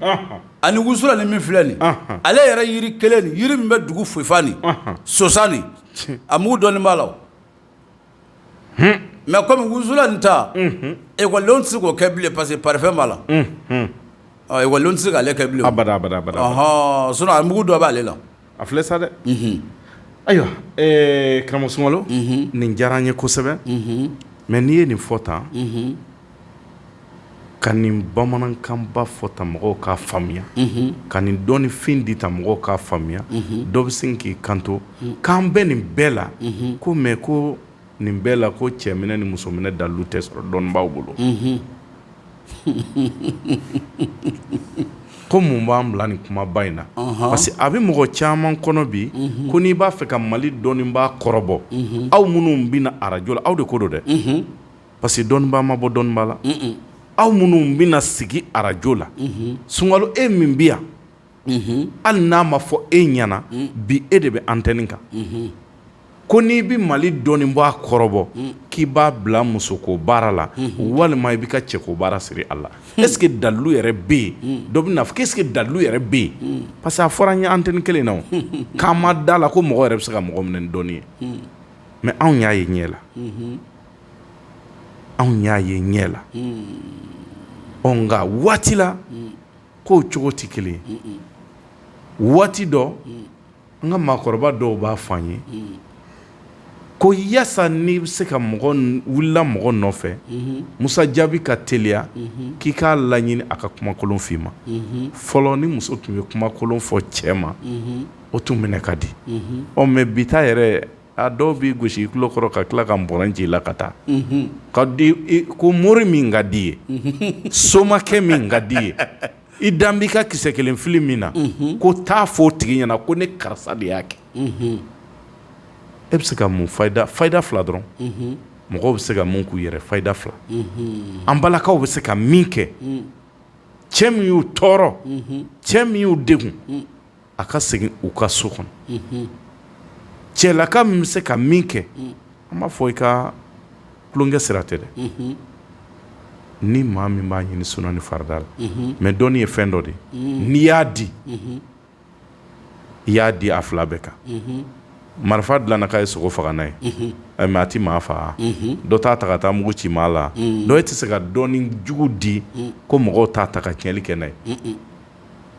ani wusula ni min filɛ nin ale yɛrɛ yiri kelen nin yiri min bɛ dugu foyifa nin sosa nin a mugu dɔɔnin b'a la o. mais comme wusula nin ta ekɔlidenw tɛ se k'o kɛ bilen parce que parfum b'a la ekɔlidenw tɛ se k'ale kɛ bilen. abada sinon a mugu dɔ b'ale la. a filɛ sa dɛ. ayiwa karamɔgɔ Sunkalo nin diyara an ye kosɛbɛ mais n'i ye nin fɔ tan ka nin bamanankanba fɔ tan mɔgɔw k'a faamuya ka nin dɔnnifin di tan mɔgɔw k'a faamuya dɔ bɛ sin k'i kanto k'an bɛ nin bɛɛ la ko mais ko nin bɛɛ la ko cɛ minɛ ni muso minɛ dalilu tɛ sɔrɔ dɔnnibaaw bolo ko mun b'an bila nin kumaba in na parce que a bɛ mɔgɔ caman kɔnɔ bi ko n'i b'a fɛ ka Mali dɔnnibaa kɔrɔbɔ aw minnu bɛna arajo la aw de ko don dɛ parce que dɔnnibaa ma bɔ dɔnnibaa la aw minnu bɛna sigi arajo la Sunkalo e min bɛ yan hali n'a ma fɔ e ɲɛna bi e de bɛ antenne kan ko n'i bɛ Mali dɔnnibaa kɔrɔbɔ k'i b'a bila musoko baara la walima i bɛ ka cɛko baara siri a la est-ce que dalilu yɛrɛ bɛ yen dɔ bɛ na fɔ est-ce que dalilu yɛrɛ bɛ yen parce que a fɔra an ye antenne kelen na o k'an ma da la ko mɔgɔ yɛrɛ bɛ se ka mɔgɔ minɛ ni dɔnni ye mais anw y'a ye ɲɛ la anw y'a ye ɲɛ la nka waati la k'o cogo tɛ kelen ye waati dɔ an ka maakɔrɔba dɔw b'a fɔ an ye ko yasa n'i bɛ se ka mɔgɔ wulila mɔgɔ nɔfɛ Musa Jaabi ka teliya k'i k'a laɲini a ka kumakolon f'i ma fɔlɔ ni muso tun bɛ kumakolon fɔ cɛ ma o tun minɛ ka di mais bi ta yɛrɛ a dɔw b'i gosi i tulo kɔrɔ ka tila ka nbɔrɔn ci i la ka taa ka di ko mori min ka di ye somakɛ min ka di ye i dan b'i ka kisɛ kelen fili min na ko taa fɔ o tigi ɲɛna ko ne karisa de y'a kɛ e bɛ se ka mun fayida fila dɔrɔn mɔgɔw bɛ se ka mun k'u yɛrɛ fayida fila an balakaw bɛ se ka min kɛ cɛ min y'u tɔɔrɔ cɛ min y'u degun a ka segin u ka so kɔnɔ cɛlaka min bɛ se ka min kɛ an b'a fɔ i ka tulonkɛ sira tɛ dɛ ni maa min b'a ɲini suna ni farida la mais dɔnni ye fɛn dɔ de n'i y'a di i y'a di a fila bɛɛ kan marifa dilanna k'a ye sogo faga n'a ye mais a ti maa faga dɔ t'a ta ka taa mugu ci maa la dɔ e tɛ se ka dɔɔni jugu di ko mɔgɔw t'a ta ka tiɲɛli kɛ n'a ye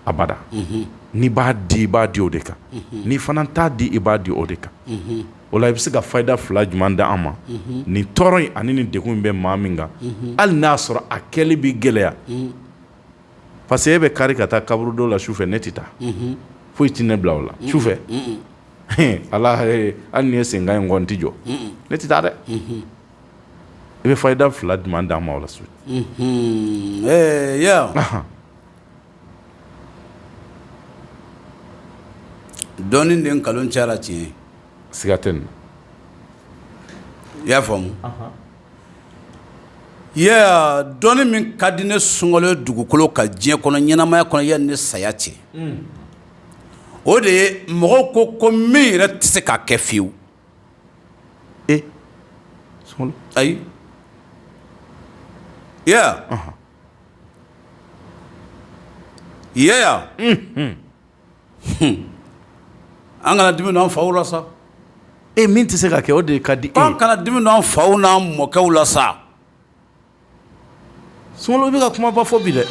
abada n'i b'a di i b'a di o de kan n'i fana t'a di i b'a di o de kan o la i bɛ se ka fayida fila jumɛn da an ma nin tɔɔrɔ in ani nin degun in bɛ maa min kan hali n'a sɔrɔ a kɛli bɛ gɛlɛya parce que e bɛ kari ka taa kaburu dɔw la sufɛ ne tɛ taa foyi tɛ ne bila o la sufɛ ala hali ni ye senkan in kɔni tɛ jɔ ne tɛ taa dɛ i bɛ fayida fila jumɛn da an ma o la su dɔɔni de nkalon cayara tiɲɛ siga tɛ nin i y'a faamu dɔɔni min ka di ne Sunkalo ye dugukolo ka diɲɛ kɔnɔ ɲɛnamaya kɔnɔ yanni ne saya cɛ o de ye mɔgɔw ko min yɛrɛ tɛ se k'a kɛ fiyewu Sunkalo ayi an kana dimi n'an faw la sa min tɛ se ka kɛ o de ka di an kana dimi n'an faw n'an mɔkɛw la sa Sunkalo i bɛ ka kumaba fɔ bi dɛ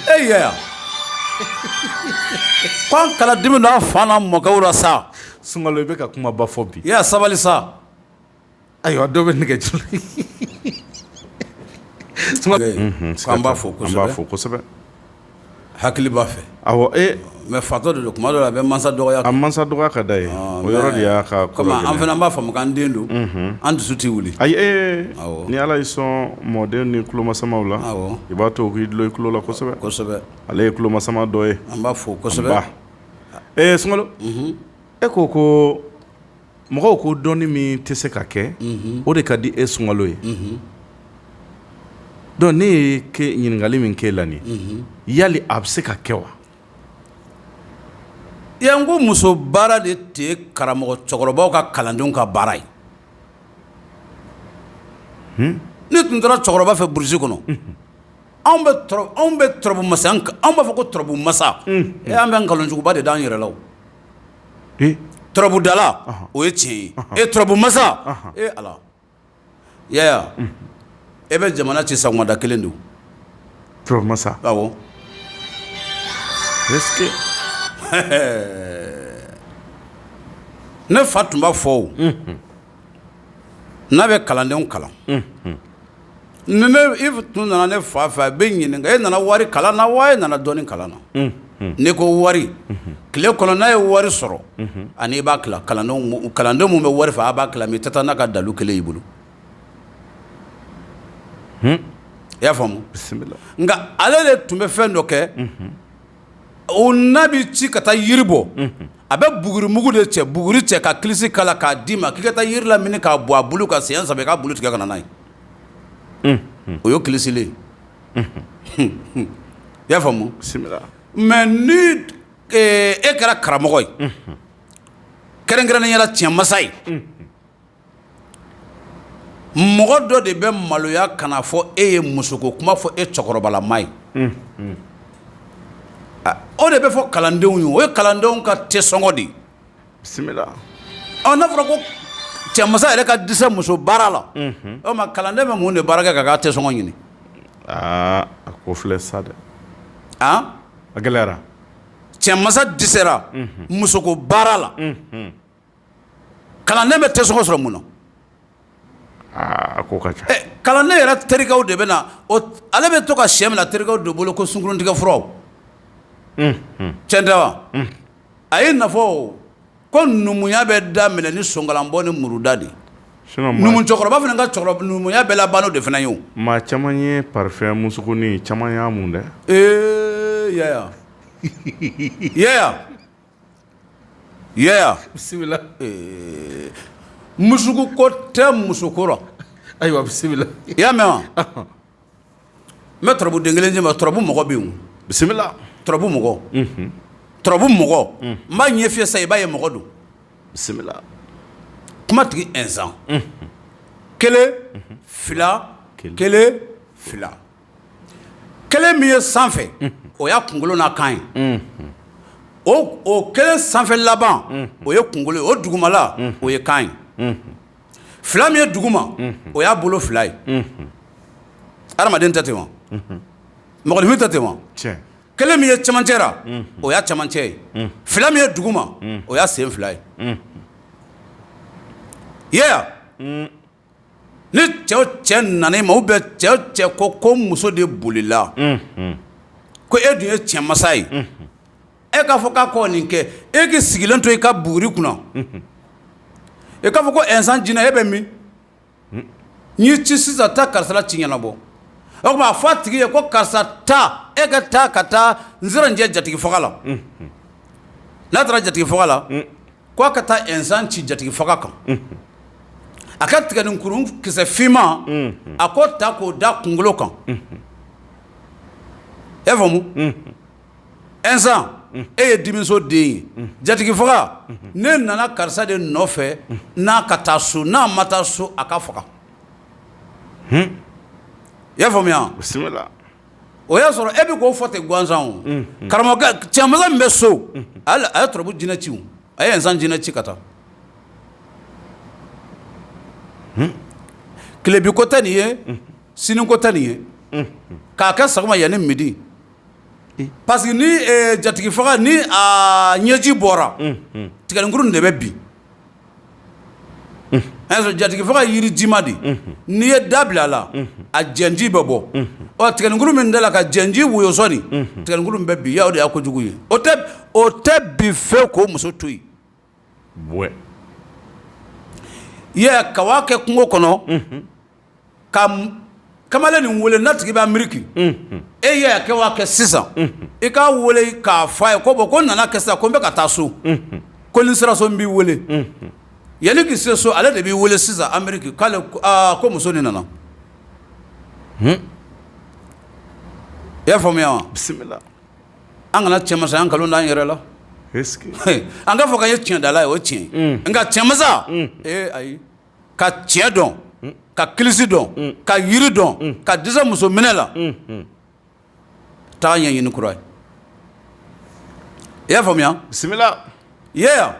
k'an kana dimi n'an fa n'an mɔkɛw la sa Sunkalo i bɛ ka kumaba fɔ bi sabali sa ayiwa dɔ bɛ nɛgɛjuru k'an b'a fɔ kosɛbɛ kosɛbɛ hakili b'a fɛ awɔ mais fatɔ de don kuma dɔ la a bɛ mansa dɔgɔya a mansa dɔgɔya ka da ye o yɔrɔ de y'a ka comme an fana b'a faamu k'an den don an dusu tɛ wuli ayi ni ala y'i sɔn mɔden ni tulomasamaw la i b'a to k'i dulon i tulo la kosɛbɛ kosɛbɛ ale ye tulomasama dɔ ye an b'a fo kosɛbɛ Sunkalo e ko mɔgɔw ko dɔnni min tɛ se ka kɛ o de ka di e Sunkalo ye donc ne ye ɲininkali min k'e la nin yali a bɛ se ka kɛ wa yan ko muso baara de tɛ karamɔgɔ cɛkɔrɔbaw ka kalandenw ka baara ye ne tun taara cɛkɔrɔba fɛ burusi kɔnɔ anw bɛ tɔrɔbu masa anw b'a fɔ ko tɔrɔbu masa an bɛ nkalonjuguba de d'an yɛrɛ la o tɔrɔbudala o ye tiɲɛ ye tɔrɔbu masa ala yaya e bɛ jamana ci sagumada kelen don tɔrɔbu masa awɔ est-ce que ne fa tun b'a fɔ o n'a bɛ kalandenw kalan ni i tun nana ne fa fɛ a bɛ ɲininka e nana wari kalan na wa e nana dɔɔni kalan na ne ko wari tile kɔnɔ n'a ye wari sɔrɔ ani i b'a tila kalandenw mun bɛ wari fɛ a b'a tila mais i tɛ taa n'a ka dalu kelen y'i bolo i y'a faamu nka ale de tun bɛ fɛn dɔ kɛ o n'a bɛ ci ka taa yiri bɔ a bɛ bugurimugu de cɛ buguri cɛ ka kilisi kala k'a d'i ma k'i ka taa yiri lamini k'a bɔ a bulu ka siɲɛ saba i k'a bulu tigɛ ka na n'a ye o y'o kilisilen i y'a faamu mais ni e kɛra karamɔgɔ ye kɛrɛnkɛrɛnnenya la tiɲɛ masa ye mɔgɔ dɔ de bɛ maloya ka na fɔ e ye musoko kuma fɔ e cɛkɔrɔbalama ye o de bɛ fɔ kalandenw ye o ye kalandenw ka tesɔngɔ de ye n'a fɔra ko cɛmasa yɛrɛ ka dɛsɛ muso baara la o ma kalanden bɛ mun de baara kɛ k'a tesɔngɔ ɲini a ko filɛ sa dɛ a gɛlɛyara cɛmasa dɛsɛra musoko baara la kalanden bɛ tesɔngɔ sɔrɔ mun na a ko ka ca kalanden yɛrɛ terikɛw de bɛ na ale bɛ to ka sɛ minɛ terikɛw de bolo ko sunkuruntigɛ furaw tiɲɛ tɛ wa a ye nafɔ ko numuya bɛ daminɛ ni sonkalanbɔ ni muruda de numu cɛkɔrɔba fana ka numuya bɛɛ laban n'o de fana ye o maa caman ye parfum musukunin caman y'a mun dɛ yaya bisimila musuku ko tɛ musoko la ayiwa bisimila i y'a mɛn wa n bɛ tɔrɔbu den kelen d'i ma tɔrɔbu mɔgɔ bɛ yen bisimila tɔrɔbu mɔgɔ n b'a ɲɛ fiyɛ sa i b'a ye mɔgɔ don bisimila kuma tigi ɛnsan kelen fila kelen fila kelen min ye sanfɛ o y'a kunkolo n'a kan ye o kelen sanfɛ laban o ye kunkolo ye o dugumala o ye kan ye fila min ye duguma o y'a bolo fila ye adamaden tɛ ten wa mɔgɔninfin tɛ ten wa kelen min ye cɛmancɛ la o y'a cɛmancɛ ye fila min ye duguma o y'a sen fila ye yeah ni cɛw cɛ nana ma ou bien cɛ ko muso de bolila ko e dun ye cɛ masa ye e k'a fɔ k'a kɔ nin kɛ e k'i sigilen to i ka buguri kunna e k'a fɔ ko ɛnsan jinɛ e bɛ min n'i ci sisan taa karisa la ci ɲɛnabɔ o tuma a fɔ a tigi ye ko karisa taa e ka taa ka taa n sera njɛ jatigi faga la n'a taara jatigi faga la ko a ka taa ɛnsan ci jatigi faga kan a ka tigɛninkurun kisɛ finma a ko ta k'o da kunkolo kan e faamu ɛnsan e ye dimiso den ye jatigi faga ne nana karisa de nɔfɛ n'a ka taa so n'a ma taa so a ka faga i y'a faamuya bisimila o y'a sɔrɔ e bɛ k'o fɔ ten gansan o karamɔgɔ cɛmasa min bɛ so a ye tɔrɔbu jinɛ ci o a ye ɛnsan jinɛ ci ka taa tilebi ko tɛ nin ye sini ko tɛ nin ye k'a kɛ sagoma yanni midi parce que ni jatigi faga ni a ɲɛji bɔra tigɛninkurun de bɛ bin jatigi faga yiri jima de n'i ye da bila a la a jɛnji bɛ bɔ ɔ tigɛninkurun min da la ka jɛnji woyo sɔni tigɛninkurun bɛ bin ya o de y'a kojugu ye o tɛ o tɛ bi fɛn k'o muso to yen ouais i y'a ye ka wa kɛ kungo kɔnɔ ka kamalen nin wele n'a tigi bɛ Ameriki e y'a kɛ wa kɛ sisan i k'a wele k'a fɔ a ye ko bon ko n nana kɛ sisan ko n bɛ ka taa so ko ni sera so n b'i wele yanni k'i se so ale de b'i wele sisan Ameriki k'ale ko muso nin nana i y'a faamuya wa bisimila an kana cɛmasa an kalon d'an yɛrɛ la est-ce que an k'a fɔ k'an ye tiɲɛ dala ye o tiɲɛ nka cɛmasa ayi ka tiɲɛ dɔn ka kilisi dɔn ka yiri dɔn ka dɛsɛ muso minɛ la taa ɲɛɲini kura ye i y'a faamuya bisimila yeah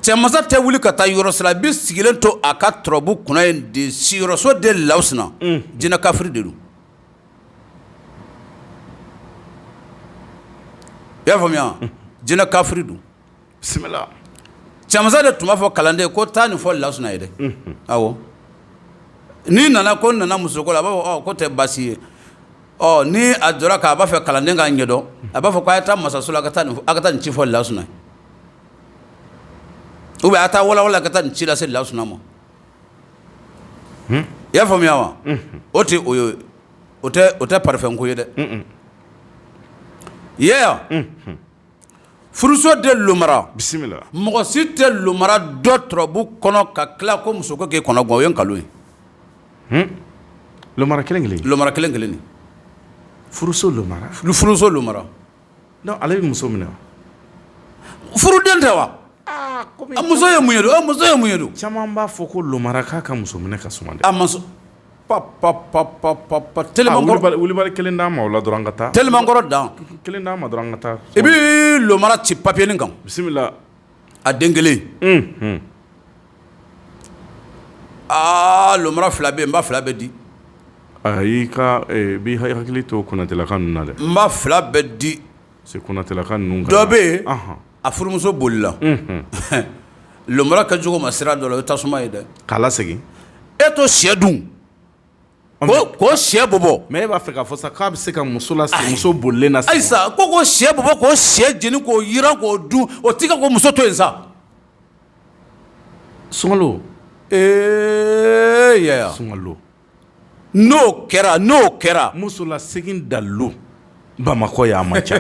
cɛmasa tɛ wuli ka taa yɔrɔ sira i bɛ sigilen to a ka tɔrɔbu kunna yen de siyɔrɔso de lawusina jinɛ kafiri de don i y'a faamuya jinɛ kafiri don bisimila cɛmasa de tun b'a fɔ kalanden ko taa nin fɔ lawusina ye dɛ awɔ n'i nana ko n nana musoko la a b'a fɔ ko tɛ baasi ye ni a jɔra k'a b'a fɛ kalanden k'a ɲɛdɔn a b'a fɔ ko a ye taa masaso la a ka taa nin ci fɔ lawusina ye ou bien a taa walawala ka taa nin ci lase lawusina ma i y'a faamuya wa o tɛ o ye o tɛ parifɛnko ye dɛ yeah furuso de lomara bisimila mɔgɔ si tɛ lomara dɔ tɔrɔbu kɔnɔ ka tila ko muso ko k'e kɔnɔ gan o ye nkalon ye lomara kelen kelen lomara kelen kelen ni furuso lomara furuso lomara non ale bɛ muso minɛ wa furuden tɛ wa a muso ye mun ye don muso ye mun ye don caman b'a fɔ ko lomara k'a ka muso minɛ ka suma dɛ a muso tellement kɔrɔ wulibali kelen d'a ma o la dɔrɔn an ka taa tellement kɔrɔ dan kelen d'a ma dɔrɔn an ka taa i bɛ lomara ci papier nin kan bisimila a den kelen lomara fila bɛ yen n b'a fila bɛɛ di i ka b'i hakili to Konatelaka ninnu na dɛ n b'a fila bɛɛ di c'est Konatelaka ninnu dɔ bɛ yen a furumuso bolila lomara kɛ cogo ma sira dɔ la o ye tasuma ye dɛ k'a lasegin e to sɛ dun ko sɛ bɔbɔ mais e b'a fɛ k'a fɔ sa k'a bɛ se ka muso lasegin muso bolilen na ayisa ko sɛ bɔbɔ k'o sɛ jeni k'o yiran k'o dun o t'i ka ko muso to yen sa sunkalo yaya sunkalo n'o kɛra muso lasegin dalo Bamakɔ y'a man ca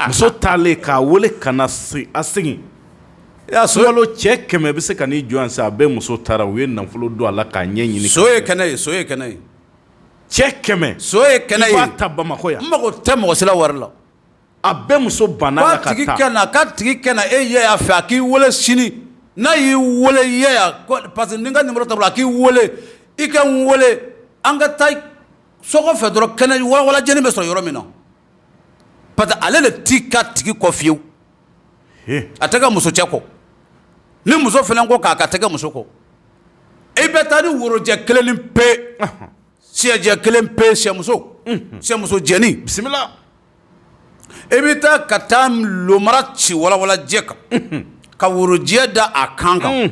muso taalen k'a wele ka na a segin sunkalo cɛ 100 bɛ se ka n'i jɔ yan sisan a bɛɛ muso taara u ye nafolo don a la k'a ɲɛ ɲini so ye kɛnɛ ye cɛ 100 so ye kɛnɛ ye i b'a ta Bamakɔ yan n mago tɛ mɔgɔ si la wari la a bɛɛ muso banna la ka taa k'a tigi kɛnɛ e ye a fɛ a k'i wele sini n'a y'i wele ye parce que ni n ka numéro t'a bolo a k'i wele i ka n wele an ka taa sɔgɔ fɛ dɔrɔn kɛnɛ walajɛni bɛ sɔrɔ yɔrɔ min na parce que ale de t'i ka tigi kɔ fiyewu a tɛ ka muso cɛ kɔ ni muso fana ko k'a ka tɛ ka muso kɔ i bɛ taa ni worojɛ kelen ni pe siyɛjɛ kelen pe siyɛmuso jɛni bisimila i bɛ taa ka taa lomara ci walawalajɛ kan ka worojɛ da a kan kan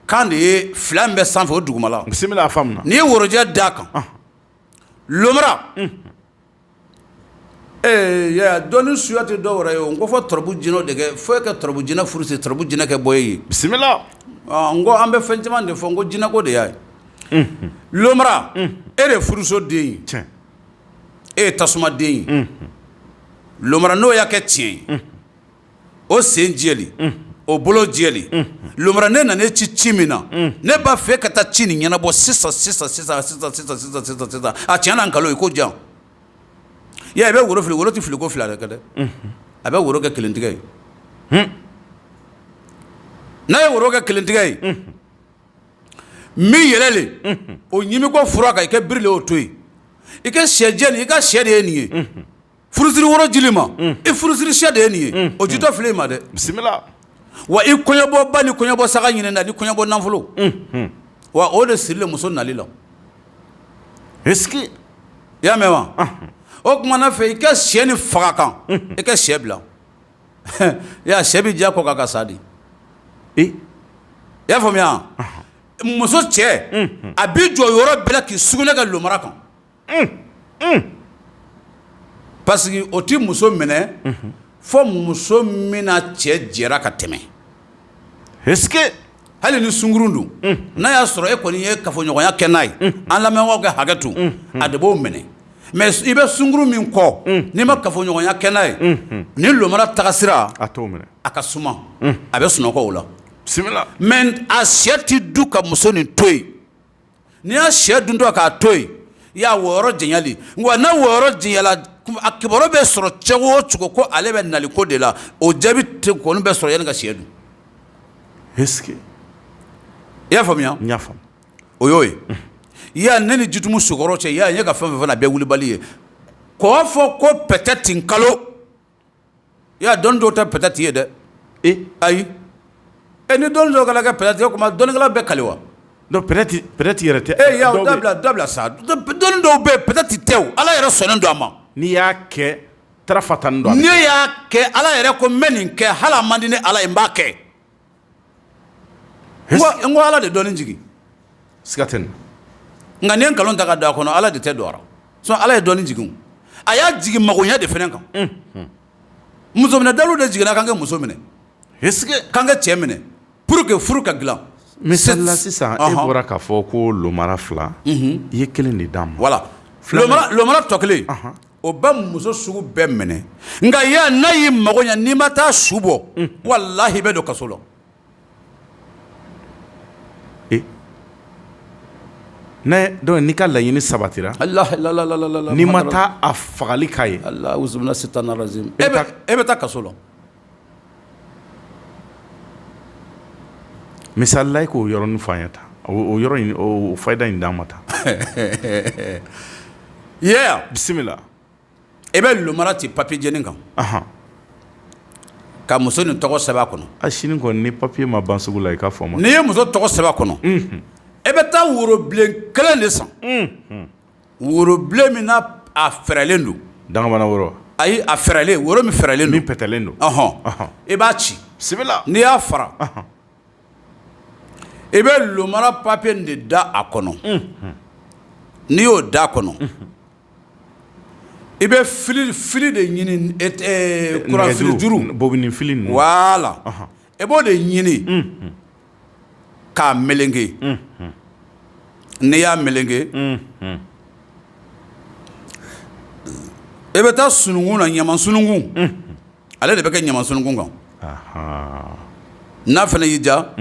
kan de ye fila min bɛ sanfɛ o dugumala bisimila a faamuna n'i ye worojɛ da kan lomara dɔnni suya tɛ dɔ wɛrɛ ye o n ko fɔ tɔrɔbu jinɛw de kɛ fo e ka tɔrɔbu jinɛ furu se tɔrɔbu jinɛ kɛ bɔ e ye bisimila n ko an bɛ fɛn caman de fɔ n ko jinɛko de y'a ye lomara e de furuso den ye e ye tasuma den ye lomara n'o y'a kɛ tiɲɛ ye o sen jɛli o bolo jɛli lomara ne nana e ci min na ne b'a fɛ ka taa ci nin ɲɛnabɔ sisan a tiɲɛ na nkalon ye ko jan ya i bɛ woro fili woro tɛ fili ko fila de kɛ dɛ a bɛ woro kɛ kelentigɛ ye n'a ye woro kɛ kelentigɛ ye min yɛlɛlen o ɲimi ko fura kan i kɛ biri le o to yen i kɛ sɛjɛ nin i ka sɛ de ye nin ye furusiri woro jili ma i furusiri sɛ de ye nin ye o jitɔ filɛ i ma dɛ bisimila wa i kɔɲɔbɔ ba ni kɔɲɔbɔ saga ɲinɛ na ni kɔɲɔbɔ nafolo wa o de sirilen muso nali la est-ce que i y'a mɛn wa o kumana fɛ i ka sɛ ni faga kan i ka sɛ bila ya sɛ bi diya kɔ k'a ka sa de i y'a faamuya muso cɛ a bi jɔ yɔrɔ bɛɛ la k'i sugunɛ kɛ lomara kan parce que o ti muso minɛ fo muso min na cɛ jɛra ka tɛmɛ est-ce que hali ni sunkurun dun n'a y'a sɔrɔ e kɔni ye kafoɲɔgɔnya kɛ n'a ye an lamɛnbagaw ka hakɛ to a de b'o minɛ mais i bɛ sunkurun min kɔ n'i ma kafoɲɔgɔnya kɛ n'a ye ni lomara tagasira a t'o minɛ a ka suma a bɛ sunɔgɔ o la bisimila mais a sɛ ti du ka muso nin to yen n'i y'a sɛ dun to k'a to yen i y'a wɔyɔrɔ jɛnyali wa n'a wɔyɔrɔ jɛnyala a kibaruya bɛ sɔrɔ cogo o cogo ko ale bɛ naliko de la o jaabi kɔni bɛ sɔrɔ yanni ka sɛ dun est-ce que i y'a faamuya n y'a faamu o y'o ye i y'a ne ni jitumu sogɔrɔ cɛ i y'a ye ka fɛn fɛn fana bɛɛ wulibali ye k'o fɔ ko peut-être nkalo i y'a dɔnni dɔw tɛ peut-être ye dɛ ayi ni dɔnni dɔw kɛra kɛ peut-être ye kuma dɔnnikɛla bɛɛ kali wa donc peut-être yɛrɛ tɛ y'a dabila sa dɔnni dɔw bɛ yen peut-être tɛ o ala yɛrɛ sɔnnen don a ma n'i y'a kɛ tarafatanin don n'i y'a kɛ ala yɛrɛ ko n bɛ nin kɛ hali a man di ni ala ye n b'a kɛ n ko ala de dɔnni jigi siga tɛ nin nka n'i ye nkalon ta ka don a kɔnɔ ala de tɛ don a la sinon ala ye dɔnni jigi a y'a jigi magoɲɛ de fana kan muso minɛ dalu de jiginna k'an kɛ muso minɛ est-ce que k'an kɛ cɛ minɛ pour que furu ka dilan misali la sisan e bɔra k'a fɔ ko lomara fila i ye kelen de d'a ma voilà lomara tɔ kelen o bɛ muso sugu bɛɛ minɛ nka ya n'a y'i mago ɲɛ n'i ma taa su bɔ walahi i bɛ don kaso la donc n'i ka laɲini sabatira n'i ma taa a fagali k'a ye e bɛ taa kaso la misali la i k'o yɔrɔnin fɔ an ye tan o yɔrɔ in o fayida in d'an ma tan bisimila i bɛ lomara ci papiye jɛni kan ka muso nin tɔgɔ sɛbɛn a kɔnɔ a sini kɔni ni papiye ma ban sugu la i k'a fɔ n ma n'i ye muso tɔgɔ sɛbɛn a kɔnɔ e bɛ taa worobilen kelen de san worobilen min n'a a fɛrɛlen don dangabana woro ayi a fɛrɛlen woro min fɛrɛlen don min pɛtɛlen don i b'a ci bisimila n'i y'a fara i bɛ lomara papiye nin de da a kɔnɔ n'i y'o da a kɔnɔ i bɛ fili de ɲini kuranfili juru bobinin fili ninnu voilà i b'o de ɲini k'a melenge n'i y'a melenge i bɛ taa sununkun na ɲama sununkun ale de bɛ kɛ ɲama sununkun kan n'a fana y'i ja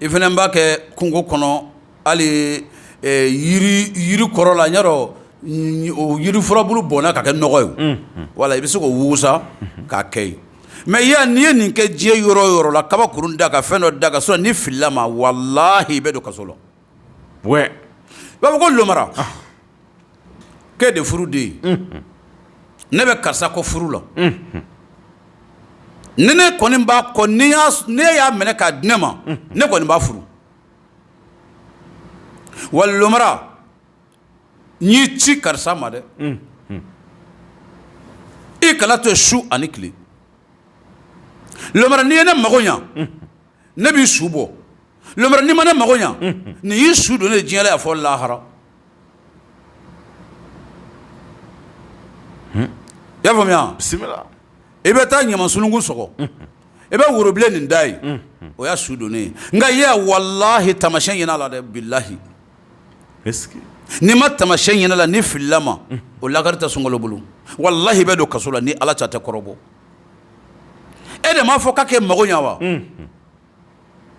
i fana b'a kɛ kungo kɔnɔ hali yiri kɔrɔ la ɲ'a dɔn o yiri furabulu bɔnna ka kɛ nɔgɔ ye wala i bɛ se k'o wugusa k'a kɛ ye mais n'i ye nin kɛ diɲɛ yɔrɔ o yɔrɔ la kabakurun da ka fɛn dɔ da ka sɔrɔ n'i filila ma walahi i bɛ don kaso la ouais i b'a fɔ ko lomara k'e de furu den ye ne bɛ karisa kɔ furu la ni ne kɔni b'a kɔ ne y'a minɛ k'a di ne ma ne kɔni b'a furu wa lomara n y'i ci karisa ma dɛ i kana to su ani tile lomara n'i ye ne mago ɲa ne b'i su bɔ lomara n'i ma ne mago ɲa nin y'i su don ne diɲɛ la yan fɔ lahara i y'a faamuya bisimila i bɛ taa ɲama sununkun sɔgɔ i bɛ worobilen nin da ye o y'a su don ne ye nka i y'a walahi tamasiyɛn ɲɛna la dɛ bilahi est-ce que n'i ma tamasiyɛn ɲɛna la ni filila ma o lakari tɛ sunkalo bolo walahi i bɛ don kaso la ni ala ta tɛ kɔrɔbɔ e de m'a fɔ k'a k'e mago ɲa wa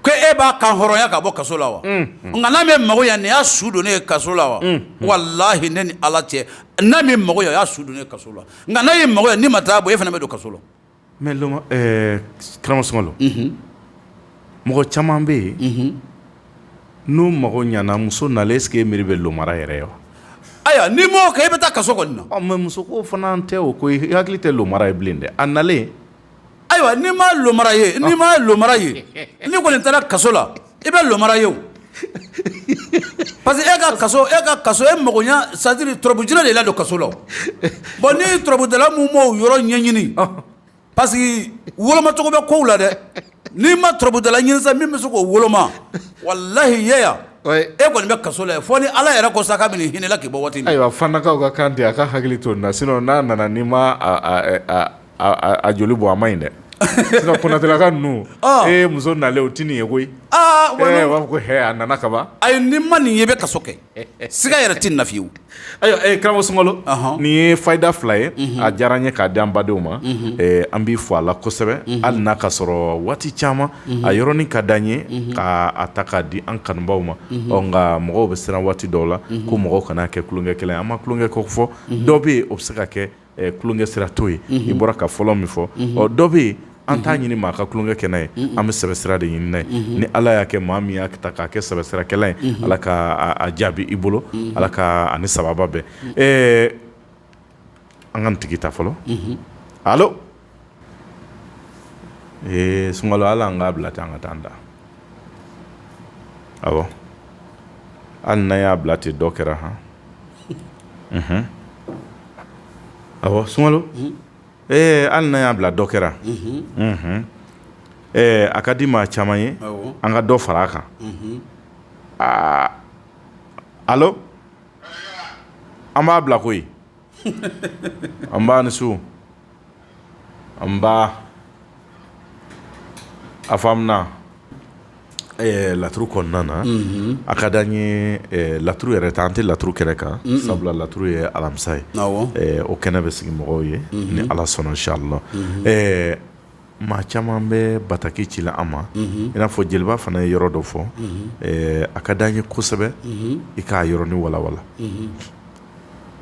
ko e b'a kan hɔrɔnya ka bɔ kaso la wa nka n'a m'e mago ɲa nin y'a su don ne ye kaso la wa walahi ne ni ala cɛ n'a m'e mago ɲa o y'a su don ne ye kaso la nka n'a y'i mago ɲa n'i ma taa bɔ e fana bɛ don kaso la mais karamɔgɔ Sunkalo mɔgɔ caman bɛ yen n'u mago ɲana muso nalen est-ce que e miiri bɛ lomara yɛrɛ ye wa ayiwa n'i m'o kɛ e bɛ taa kaso kɔni na mais muso ko fana tɛ o ko i hakili tɛ lomara ye bilen dɛ a nalen ayiwa n'i ma lomara ye n'i ma lomara ye n'i kɔni taara kaso la i bɛ lomara ye o parce que e ka kaso e mago ɲa c'est à dire turabudila de la don kaso la bon ni turabudala mun m'o yɔrɔ ɲɛɲini parce que wolomacogo bɛ kow la dɛ n'i ma turabudala ɲini sa min bɛ se k'o woloma walahi yeya e kɔni bɛ kaso la fo ni ala yɛrɛ ko sa k'a bɛ nin hinɛ la k'i bɔ waati min. ayiwa Fannakaw ka kan ten a ka hakili to nin na sinon n'a nana n'i ma a joli bɔ a ma ɲi dɛ sinon Konatelaka ninnu muso nalen o ti nin ye koyi. aa u b'a fɔ ko a nana ka ban. ayi ni ma nin ye i bɛ kaso kɛ siga yɛrɛ ti nin na fiyewu. ayiwa karamɔgɔ Sunkalo nin ye fayida fila ye a diyara n ye k'a di an badenw ma an b'i fo a la kosɛbɛ hali n'a ka sɔrɔ waati caman a yɔrɔnin ka d'an ye k'a ta k'a di an kanubaw ma nka mɔgɔw bɛ siran waati dɔw la ko mɔgɔw kana kɛ kulonkɛ kelen an ma kulonkɛ ko fɔ dɔ bɛ yen o bɛ se ka kɛ kulonkɛ sira t'o ye i bɔra ka fɔlɔ min fɔ dɔ bɛ yen an t'a ɲini maa ka kulonkɛ kɛ n'a ye an bɛ sɛbɛ sira de ɲini n'a ye ni ala y'a kɛ maa min y'a ta k'a kɛ sɛbɛ sirakɛla ye ala ka a jaabi i bolo ala ka ani sababa bɛɛ an ka nin tigi ta fɔlɔ allo Sunkalo ala an k'a bila ten an ka taa an da awɔ hali n'an y'a bila ten dɔ kɛra awɔ Sunkalo hali n'an y'a bila dɔ kɛra a ka di maa caman ye an ka dɔ fara a kan allo an b'a bila koyi an b'a ni su an b'a a faamuna laturu kɔnɔna na a ka d'an ye laturu yɛrɛ ta an tɛ laturu kɛnɛ kan sabula laturu ye alamisa ye o kɛnɛ bɛ sigi mɔgɔw ye ni ala sɔnna inshallah maa caman bɛ bataki ci la an ma i n'a fɔ jeliba fana ye yɔrɔ dɔ fɔ a ka d'an ye kosɛbɛ i k'a yɔrɔni walawala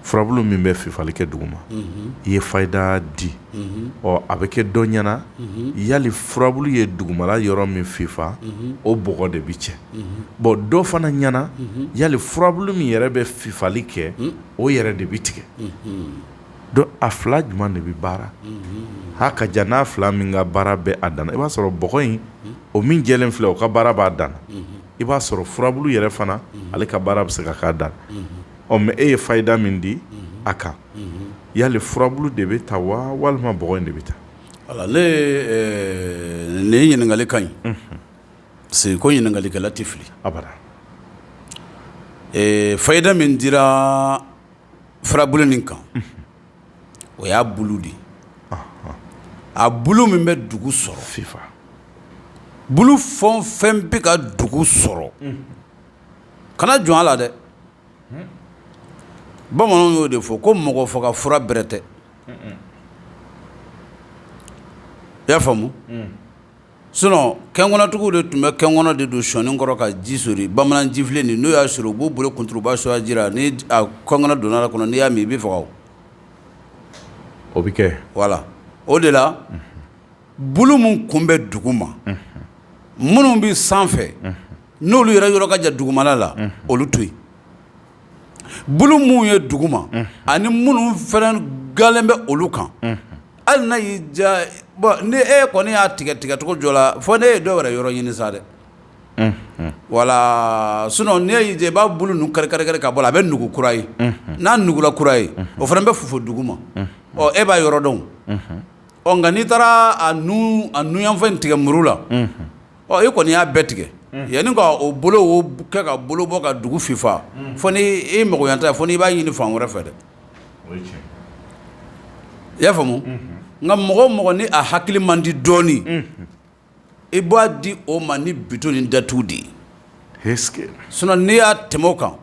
furabulu min bɛ fifali kɛ duguma i ye fayida di a bɛ kɛ dɔ ɲɛna yali furabulu ye dugumala yɔrɔ min fifa o bɔgɔ de bi cɛ bon dɔ fana ɲɛna yali furabulu min yɛrɛ bɛ fifali kɛ o yɛrɛ de bi tigɛ donc a fila jumɛn de bi baara ha ka jan n'a fila min ka baara bɛ a dan na i b'a sɔrɔ bɔgɔ in o min jɛlen filɛ o ka baara b'a dan na i b'a sɔrɔ furabulu yɛrɛ fana ale ka baara bɛ se ka k'a dan mais e ye fayida min di a kan yali furabulu de bɛ ta wa walima bɔgɔ in de bɛ ta ala nin ye ɲininkali ka ɲi parce que ko ɲininkalikɛla tɛ fili abada fayida min dira furabulu nin kan o y'a bulu de a bulu min bɛ dugu sɔrɔ fifa bulu fɛn o fɛn bɛ ka dugu sɔrɔ kana jɔn a la dɛ bamananw y'o de fɔ ko mɔgɔ faga fura bɛrɛ tɛ i y'a faamu sinon kɛnkɔnɔtigiw de tun bɛ kɛnkɔnɔ de don sɔni kɔrɔ ka ji sori bamanan jifilɛ nin n'o y'a sɔrɔ u b'u bolo kunturu u b'a sɔrɔ ji la ni a kɛnkɔnɔ donna a kɔnɔ n'i y'a min i bɛ faga o bɛ kɛ voilà o de la bulu mun kun bɛ dugu ma minnu bɛ sanfɛ n'olu yɛrɛ yɔrɔ ka jan dugumala la olu to yen bulu mun ye dugu ma ani minnu fɛnɛ galen bɛ olu kan hali n'a y'i ja bon ni e kɔni y'a tigɛ cogo jɔ la fo ne ye dɔ wɛrɛ yɔrɔ ɲini sa dɛ voilà sinon n'i y'i ja i b'a bulu ninnu kari ka bɔ a bɛ nugu kura ye n'a nugula kura ye o fana bɛ fofo dugu ma e b'a yɔrɔ dɔn nka n'i taara a nu yanfan tigɛ muru la e kɔni y'a bɛɛ tigɛ yanni ka o bolo kɛ ka bolo bɔ ka dugu fifa fo ni e magoyanta ye fo n'i b'a ɲini fan wɛrɛ fɛ dɛ i y'a faamu nka mɔgɔ o mɔgɔ ni a hakili man di dɔɔnin i b'a di o ma ni bito ni datugu de ye sinon n'i y'a tɛmɛ o kan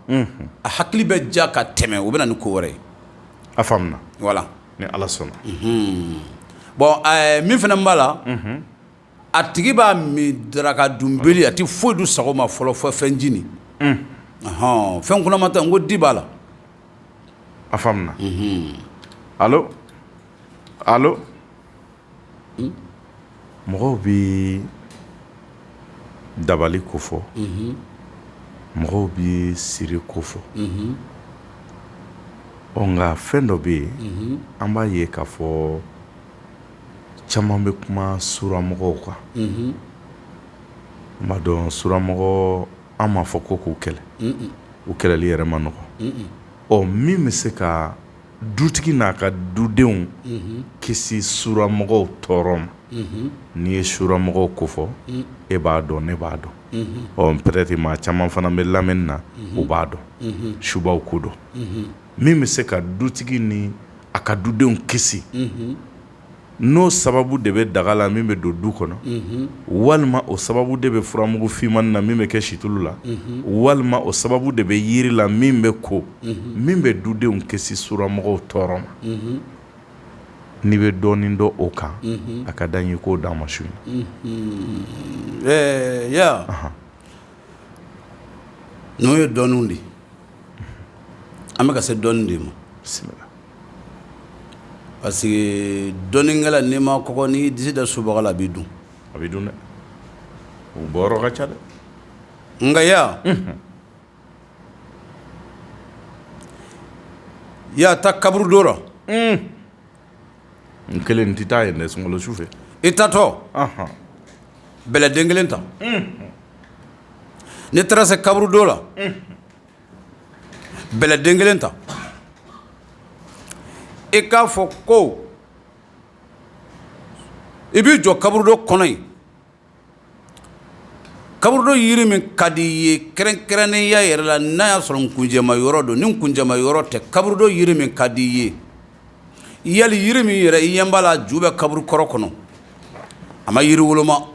a hakili bɛ ja ka tɛmɛ o bɛ na ni ko wɛrɛ ye a faamuna voilà ni ala sɔnna bon min fana b'a la a tigi b'a min daraka dunbeli a tɛ foyi dun sago ma fɔlɔ fɔ fɛn jini fɛn kunnama tɛ n ko di b'a la a faamuna allo allo mɔgɔw bɛ dabali ko fɔ mɔgɔw bɛ siri ko fɔ nka fɛn dɔ bɛ yen an b'a ye k'a fɔ caman bɛ kuma suramɔgɔw kan n b'a dɔn suramɔgɔ an m'a fɔ ko k'u kɛlɛ u kɛlɛli yɛrɛ ma nɔgɔ min bɛ se ka dutigi n'a ka dudenw kisi suramɔgɔw tɔɔrɔ ma n'i ye suramɔgɔw ko fɔ e b'a dɔn ne b'a dɔn peut-être maa caman fana bɛ lamɛnni na u b'a dɔn subaw ko don min bɛ se ka dutigi ni a ka dudenw kisi n'o sababu de bɛ daga la min bɛ don du kɔnɔ walima o sababu de bɛ furamugu finmani na min bɛ kɛ situlu la walima o sababu de bɛ yiri la min bɛ ko min bɛ dudenw kisi suramɔgɔw tɔɔrɔ ma n'i bɛ dɔɔnin dɔn o kan a ka d'an ye k'o d'an ma su in ya n'o ye dɔɔninw de ye an bɛ ka se dɔɔnin de ma bisimila parce que dɔɔninkɛla n'i ma kɔgɔ n'i disi da subaga la a b'i dun a bɛ dun dɛ o bɔyɔrɔ ka ca dɛ nka ya ta kaburu dɔ la n kelen tɛ taa yen dɛ sunkalo su fɛ i tatɔ bɛlɛden kelen ta n'i taara se kaburu dɔ la bɛlɛden kelen ta i k'a fɔ ko i b'i jɔ kaburu dɔ kɔnɔ yen kaburu dɔ yiri min ka di i ye kɛrɛnkɛrɛnnenya yɛrɛ la n'a y'a sɔrɔ nkunjɛma yɔrɔ don ni nkunjɛma yɔrɔ tɛ kaburu dɔ yiri min ka di i ye yali yiri min yɛrɛ i ɲɛ b'a la ju bɛ kaburu kɔrɔ kɔnɔ a ma yiri woloma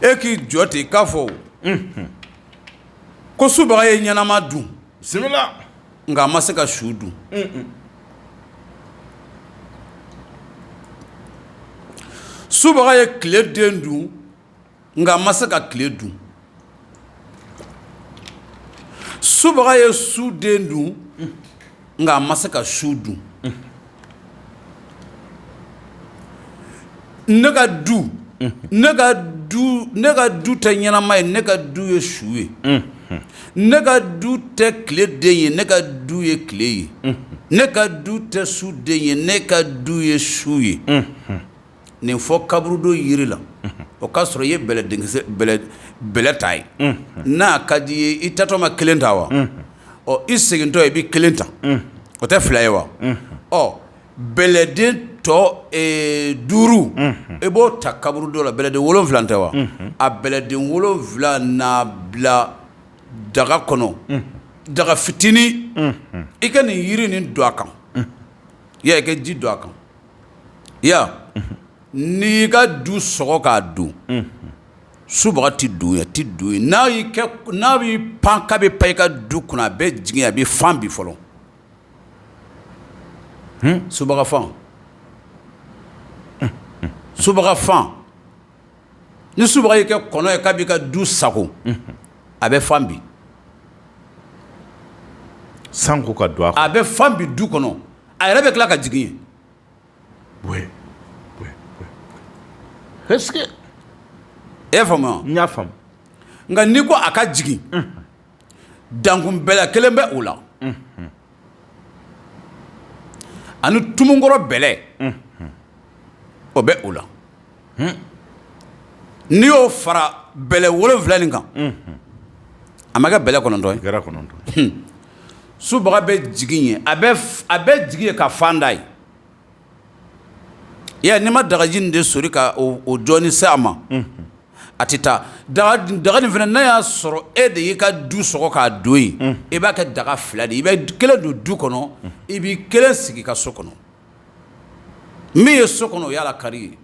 e k'i jɔ ten k'a fɔ ko subaga ye ɲɛnama dun bisimila nka a ma se ka su dun subaga ye tile den dun nka a ma se ka tile dun subaga ye su den dun nka a ma se ka su dun ne ka du tɛ ɲɛnama ye ne ka du ye su ye ne ka du tɛ tile den ye ne ka du ye tile ye ne ka du tɛ su den ye ne ka du ye su ye nin fɔ kaburu dɔ yiri la o k'a sɔrɔ i ye bɛlɛ ta ye n'a ka di i ye i tatɔ ma kelen ta wa ɔ i segintɔ i bɛ kelen ta o tɛ fila ye wa ɔ bɛlɛden tɔ 5 i b'o ta kaburu dɔ la bɛlɛden 7 tɛ wa a bɛlɛden 7 n'a bila daga kɔnɔ daga fitinin i ka nin yiri nin don a kan ya i ka ji don a kan ya n'i ka du sɔgɔ k'a dun subaga ti dun ye n'a b'i pan k'a bɛ pan i ka du kunna a bɛ jigin a bɛ fan bi fɔlɔ subaga fan ni subaga y'i kɛ kɔnɔ ye k'a b'i ka du sago a bɛ fan bi sanko ka don a bɛ fan bi du kɔnɔ a yɛrɛ bɛ tila ka jigin ye oui est-ce que e y'a faamuya n y'a faamu nka n'i ko a ka jigin dankun bɛlɛ kelen bɛ o la ani tumunkɔrɔ bɛlɛ o bɛ o la n'i y'o fara bɛlɛ 7 nin kan a ma kɛ bɛlɛ 9 ye kɛra 9 subaga bɛ jigin ye a bɛ jigin ye ka fan da ye ya n'i ma dagaji nin de sori ka o dɔɔni se a ma a tɛ taa daga nin fana n'a y'a sɔrɔ e de y'i ka du sɔgɔ k'a don yen i b'a kɛ daga 2 de ye i bɛ kelen don du kɔnɔ i b'i kelen sigi ka so kɔnɔ min ye so kɔnɔ o y'a la kari ye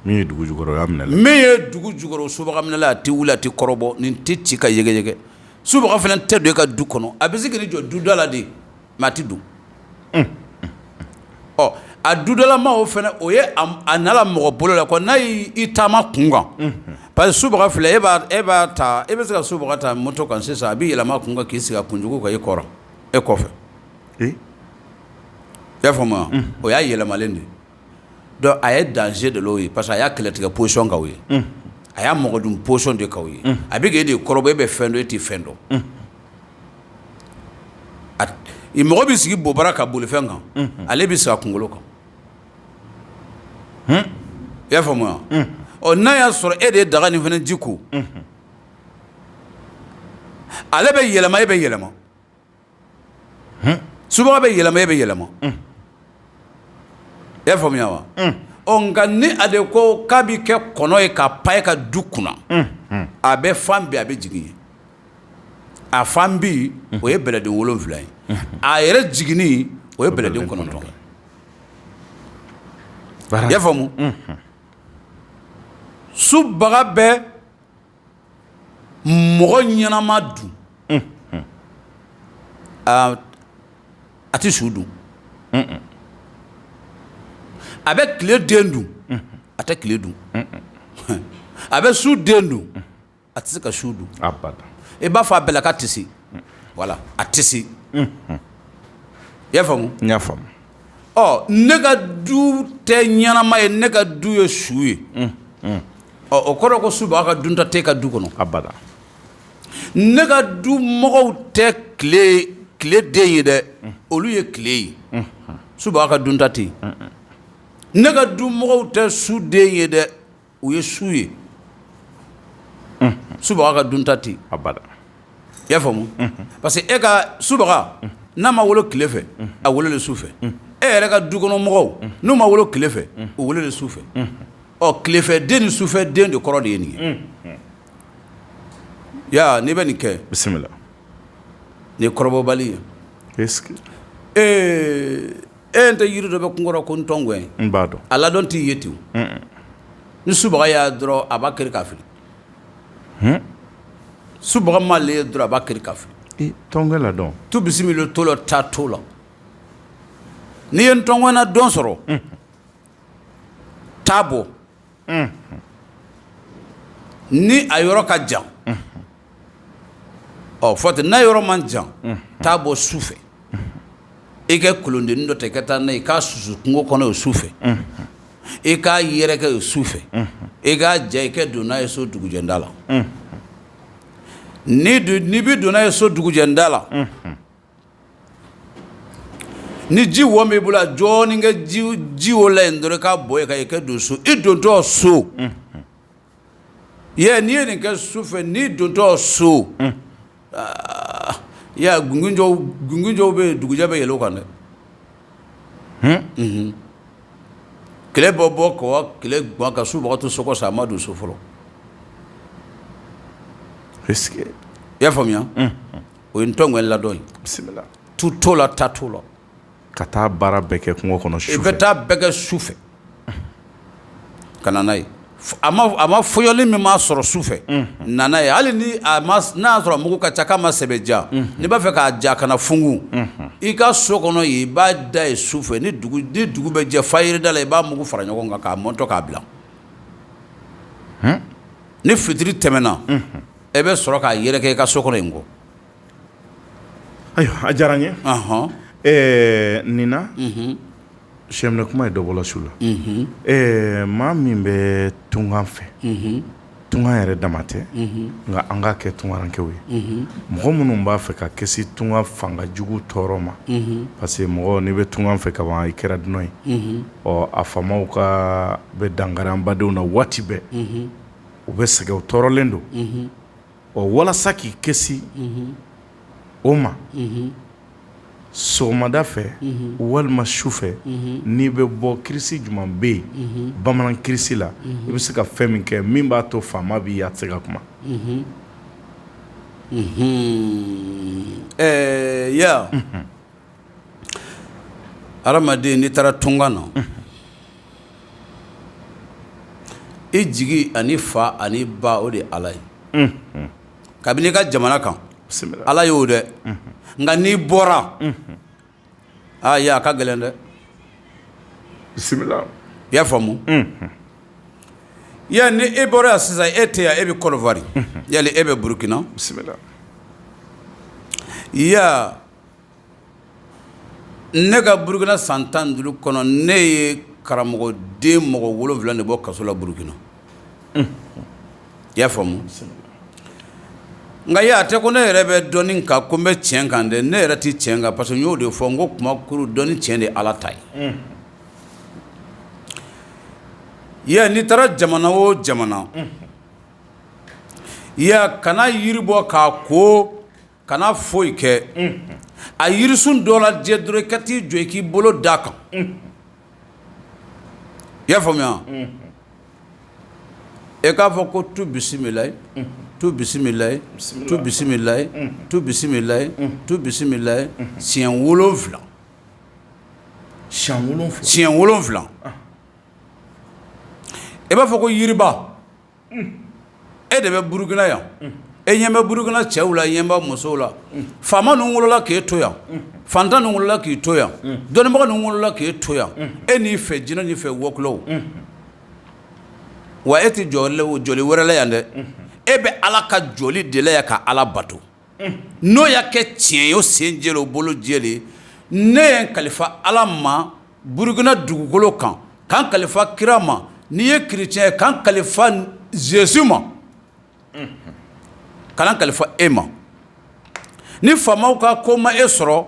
min ye dugu jukɔrɔ o y'a minɛ la min ye dugu jukɔrɔ o subaga minɛla a tɛ wuli a tɛ kɔrɔbɔ nin tɛ ci ka yɛgɛyɛgɛ subaga fana tɛ don e ka du kɔnɔ a bɛ se k'i jɔ duda la de mais a tɛ don ɔ a dudalama o fana o ye a nala mɔgɔ bolo la quoi n'a y'i taama kun kan parce que subaga filɛ e b'a ta e bɛ se ka subaga ta moto kan sisan a bɛ yɛlɛma kun kan k'i sigi a kunjugu kan e kɔfɛ i y'a faamuya o y'a yɛlɛmalen de donc a ye danger de l'o ye parce que a y'a kɛlɛtigɛ position k'aw ye a y'a mɔgɔdun position de k'aw ye a bɛ k'e de kɔrɔbɔ e bɛ fɛn dɔn e tɛ fɛn dɔn mɔgɔ bɛ sigi bobara ka bolifɛn kan ale bɛ sigi a kunkolo kan i y'a faamuya ɔ n'a y'a sɔrɔ e de ye daga nin fana ji ko ale bɛ yɛlɛma e bɛ yɛlɛma subaga bɛ yɛlɛma e bɛ yɛlɛma i y'a faamuya wa nka ni a de ko k'a bi kɛ kɔnɔ ye ka pa ye ka du kunna a bɛ fan bi a bɛ jigin ye a fan bi o ye bɛlɛden 7 ye a yɛrɛ jiginni o ye bɛlɛden 9 i y'a faamu subaga bɛ mɔgɔ ɲɛnama dun a tɛ su dun a bɛ tile den dun a tɛ tile dun a bɛ su den dun a tɛ se ka su dun i b'a fɔ a bɛlɛ ka tɛ se voilà a tɛ se i y'a faamu n y'a faamu ne ka du tɛ ɲɛnama ye ne ka du ye su ye o kɔrɔ ko subaga ka dunta tɛ ka du kɔnɔ abada ne ka du mɔgɔw tɛ tile den ye dɛ olu ye tile ye subaga ka dunta tɛ ne ka du mɔgɔw tɛ su den ye dɛ u ye su ye subaga ka dunta tɛ abada i y'a faamu parce que e ka subaga n'a ma wolo tile fɛ a wololen su fɛ e yɛrɛ ka du kɔnɔ mɔgɔw n'u ma wolo tile fɛ u wololen su fɛ tilefɛ den ni sufɛ den de kɔrɔ de ye nin ye ya n'i bɛ nin kɛ bisimila nin ye kɔrɔbɔbali ye est-ce que n tɛ yiri dɔ bɛ kunkɔrɔ ko ntɔngɔn n b'a dɔn a ladɔn t'i ye ten ni subaga y'a dɔrɔn a b'a keri k'a fili subaga m'ale ye dɔrɔn a b'a keri k'a fili tɔngɔn ladɔn tu bisimila to la taa to la n'i ye ntɔngɔn na dɔn sɔrɔ taa bɔ ni a yɔrɔ ka jan fɔ ten n'a yɔrɔ man jan taa bɔ su fɛ i kɛ kolondennin dɔ ta i ka taa n'a ye i k'a susu kungo kɔnɔ o su fɛ i k'a yɛrɛkɛ o su fɛ i k'a ja i kɛ don n'a ye so dugujɛda la n'i bi don n'a ye so dugujɛda la ni ji wo b'i bolo a jɔɔni kɛ ji wo la yen dɔrɔn k'a bɔ yen ka i kɛ don so i dontɔ so n'i ye nin kɛ su fɛ n'i dontɔ so gungun jɔw bɛ yen dugujɛ bɛ yɛlɛ o kan dɛ tile bɔ ka tile gan ka subaga to so kɔ sa a ma don so fɔlɔ est-ce que i y'a faamuya o ye ntɔngɔn ladɔn ye bisimila tu t'o la taa t'o la ka taa baara bɛɛ kɛ kungo kɔnɔ su fɛ i bɛ taa bɛɛ kɛ su fɛ ka na n'a ye a ma fɔyɔli min m'a sɔrɔ su fɛ nana ye hali ni n'a y'a sɔrɔ mugu ka ca k'a ma sɛbɛ ja n'i b'a fɛ k'a ja kana fungu i ka so kɔnɔ yen i b'a da ye su fɛ ni dugu bɛ jɛ fa yirida la i b'a mugu fara ɲɔgɔn kan k'a mɔntɔ k'a bila ni fitiri tɛmɛna e bɛ sɔrɔ k'a yɛrɛkɛ i ka so kɔnɔ yen kɔ ayiwa a diyara n ye nin na sɛminɛ kuma ye dɔ bɔla su la maa min bɛ tungan fɛ tungan yɛrɛ dama tɛ nka an ka kɛ tungarankɛw ye mɔgɔ minnu b'a fɛ ka kisi tungan fanga jugu tɔɔrɔ ma parce que mɔgɔ n'i bɛ tungan fɛ ka ban i kɛra dunɔ ye a faamaw ka bɛ dankari an badenw na waati bɛɛ u bɛ sɛgɛn u tɔɔrɔlen don walasa k'i kisi o ma sɔgɔmada fɛ walima su fɛ n'i bɛ bɔ kirisi jumɛn bɛ yen bamanan kirisi la i bɛ se ka fɛn min kɛ min b'a to faama b'i a tɛ se ka kuma adamaden n'i taara tunga na i jigi ani fa ani ba o de ye ala ye kabini i ka jamana kan ala y'o dɛ nka n'i bɔra a ka gɛlɛn dɛ bisimila i y'a faamu ni e bɔra yan sisan e tɛ yan e bɛ Côte d'Ivoire yali e bɛ Burukina bisimila ne ka Burukina san 15 kɔnɔ ne ye karamɔgɔden mɔgɔ 7 de bɔ kaso la Burukina i y'a faamu nka a tɛ ko ne yɛrɛ bɛ dɔnni kan ko n bɛ tiɲɛ kan dɛ ne yɛrɛ tɛ tiɲɛ kan parce que n y'o de fɔ n ko kuma kuru dɔnni tiɲɛ de ala ta ye n'i taara jamana o jamana kana yiri bɔ k'a ko kana foyi kɛ a yirisun dɔ la diɲɛ dɔrɔn i ka t'i jɔ i k'i bolo d'a kan i y'a faamuya e k'a fɔ ko tu bisimilayi tu bisimilayi tu bisimilayi tu bisimilayi tu bisimilayi siɲɛ 7 siɲɛ 7 e b'a fɔ ko yiriba e de bɛ Burukina yan e ɲɛ bɛ Burukina cɛw la ɲɛ bɛ musow la faama ninnu wolola k'e to yan fantan ninnu wolola k'i to yan dɔnnibaga ninnu wolola k'e to yan e n'i fɛ jinɛ n'i fɛ wɔkulɔw wa e tɛ jɔli wɛrɛ la yan dɛ e bɛ Ala ka jɔli de la yan ka Ala bato n'o y'a kɛ tiɲɛ ye o sen jɛlen o bolo jɛlen ne ye n kalifa Ala ma Burukina dugukolo kan k'an kalifa kira ma n'i ye chrétien ye k'an kalifa Jésus ma k'an kalifa e ma ni faamaw ka ko ma e sɔrɔ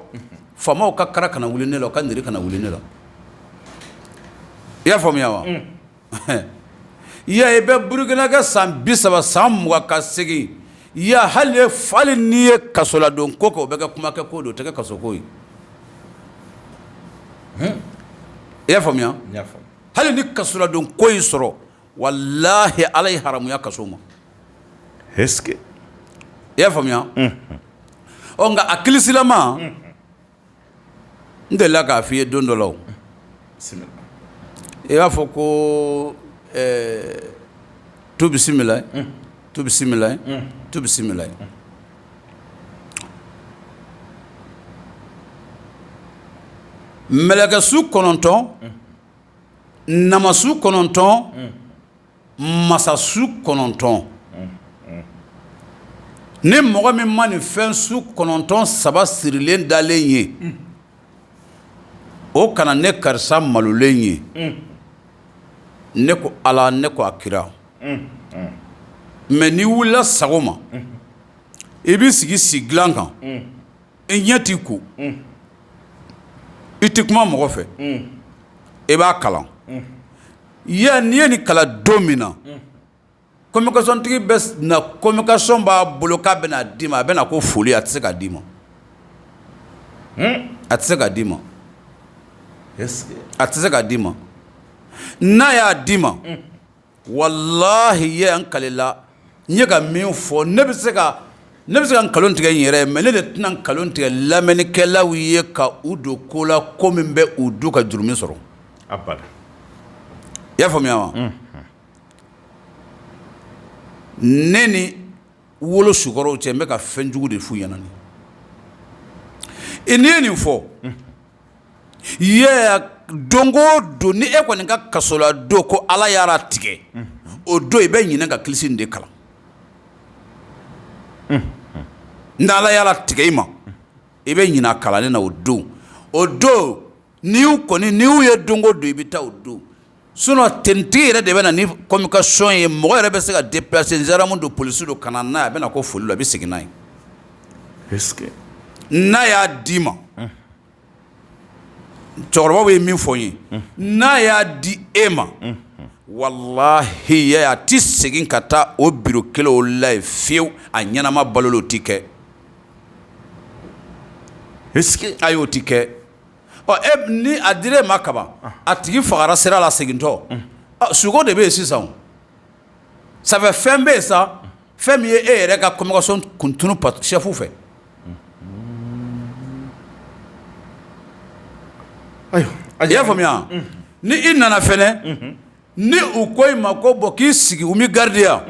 faamaw ka kara kana wuli ne la ka nere kana wuli ne la i y'a faamuya wa ya i bɛ Burukina kɛ san 30 san 20 ka segin ya hali n'i ye kasoladon ko kɛ o bɛ kɛ kumakɛ ko don o tɛ kɛ kaso ko ye i y'a faamuya hali ni kasoladon ko y'i sɔrɔ wallahi Ala ye haramuya kaso ma est-ce que i y'a faamuya nka a kilisilama n delila k'a f'i ye don dɔ la o i b'a fɔ ko tu bisimilayi tu bisimilayi tu bisimilayi mɛlɛkɛsu 9 namasu 9 masasu 9 ni mɔgɔ min ma nin fɛn su 9 saba sirilen dalen ye o kana ne karisa malolen ye ne ko Ala ne ko a kira mais ni wulila sago ma i b'i sigi sigilan kan i ɲɛ t'i ko i tɛ kuma mɔgɔ fɛ i b'a kalan ya n'i ye nin kalan don min na communication tigi bɛ na communication b'a bolo k'a bɛna d'i ma a bɛna ko foli a tɛ se k'a d'i ma a tɛ se k'a d'i ma a tɛ se k'a d'i ma n'a y'a d'i ma wallahi ye an kalila n ye ka min fɔ ne bɛ se ka n kalon tigɛ n yɛrɛ ye mais ne de tɛna n kalon tigɛ lamɛnnikɛlaw ye ka u don ko la ko min bɛ u du ka jurumi sɔrɔ abada i y'a faamuya wa ne ni wolo sukɔrɔw cɛ n bɛ ka fɛn jugu de f'u ɲɛna n'i ye nin fɔ don o don ni e kɔni ka kasola don ko Ala y'a tigɛ o don i bɛ ɲinɛ ka kilisi nin de kalan ni Ala y'a tigɛ i ma i bɛ ɲinɛ a kalanni na o don n'i y'u ye don o don i bɛ taa o don sinon tenitigi yɛrɛ de bɛ na ni communication ye mɔgɔ yɛrɛ bɛ se ka déplacer nzaramu don polisi don ka na n'a ye a bɛ na ko foli la a bɛ segin n'a ye est-ce que n'a y'a d'i ma cɛkɔrɔbaw ye min fɔ n ye n'a y'a di e ma wallahi a ti segin ka taa o biro kelen o la ye fiyewu a ɲɛnama balolen o ti kɛ est-ce que a y'o ti kɛ ni a dira e ma kaban a tigi fagara sira la segintɔ suko de bɛ yen sisan ça fait fɛn bɛ yen sa fɛn min ye e yɛrɛ ka communication kuntunu chef fɛ i y'a faamuya ni i nana fɛnɛ ni u ko i ma ko bɔn k'i sigi u mi gardiya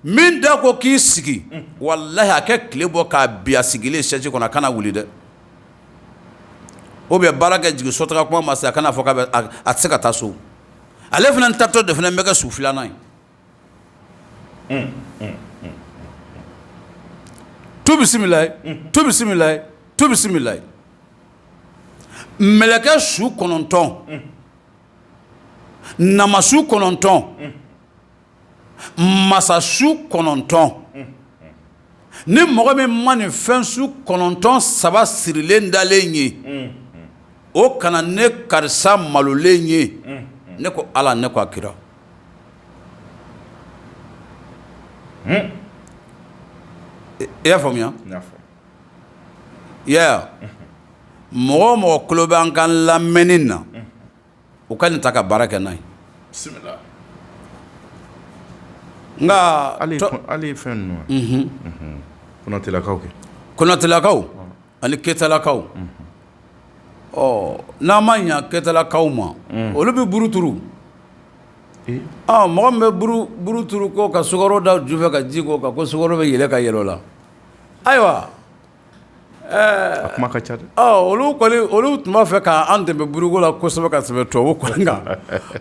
min da ko k'i sigi wallahi a kɛ tile bɔ k'a bi a sigilen chaise kɔnɔ a kana wuli dɛ ou bien baara kɛ jigin sotaga kuma ma se a kana fɔ k'a a tɛ se ka taa so ale fana tatɔ de fana bɛ kɛ su filanan ye tu bisimilayi tu bisimilayi tu bisimilayi mɛlɛkɛ su 9 namasu 9 masasu 9 ni mɔgɔ min ma nin fɛn su 9 saba sirilen dalen ye o kana ne karisa malolen ye ne ko Ala ne ko a kira i y'a faamuya yeah mɔgɔ o mɔgɔ tulo bɛ an ka lamɛnni na u ka nin ta ka baara kɛ n'a ye bisimila nga ali fɛn ninnu Konatelakaw kɛ Konatelakaw ani Ketalakaw n'a ma ɲa Ketalakaw ma olu bɛ buru turu mɔgɔ min bɛ buru turu ko ka sukaro da ju fɛ ka ji k'o kan ko sukaro bɛ yɛlɛ ka yɛlɛ o la ayiwa a kuma ka ca dɛ olu tun b'a fɛ k'an dɛmɛ buruko la kosɛbɛ ka tɛmɛ tubabu kan kan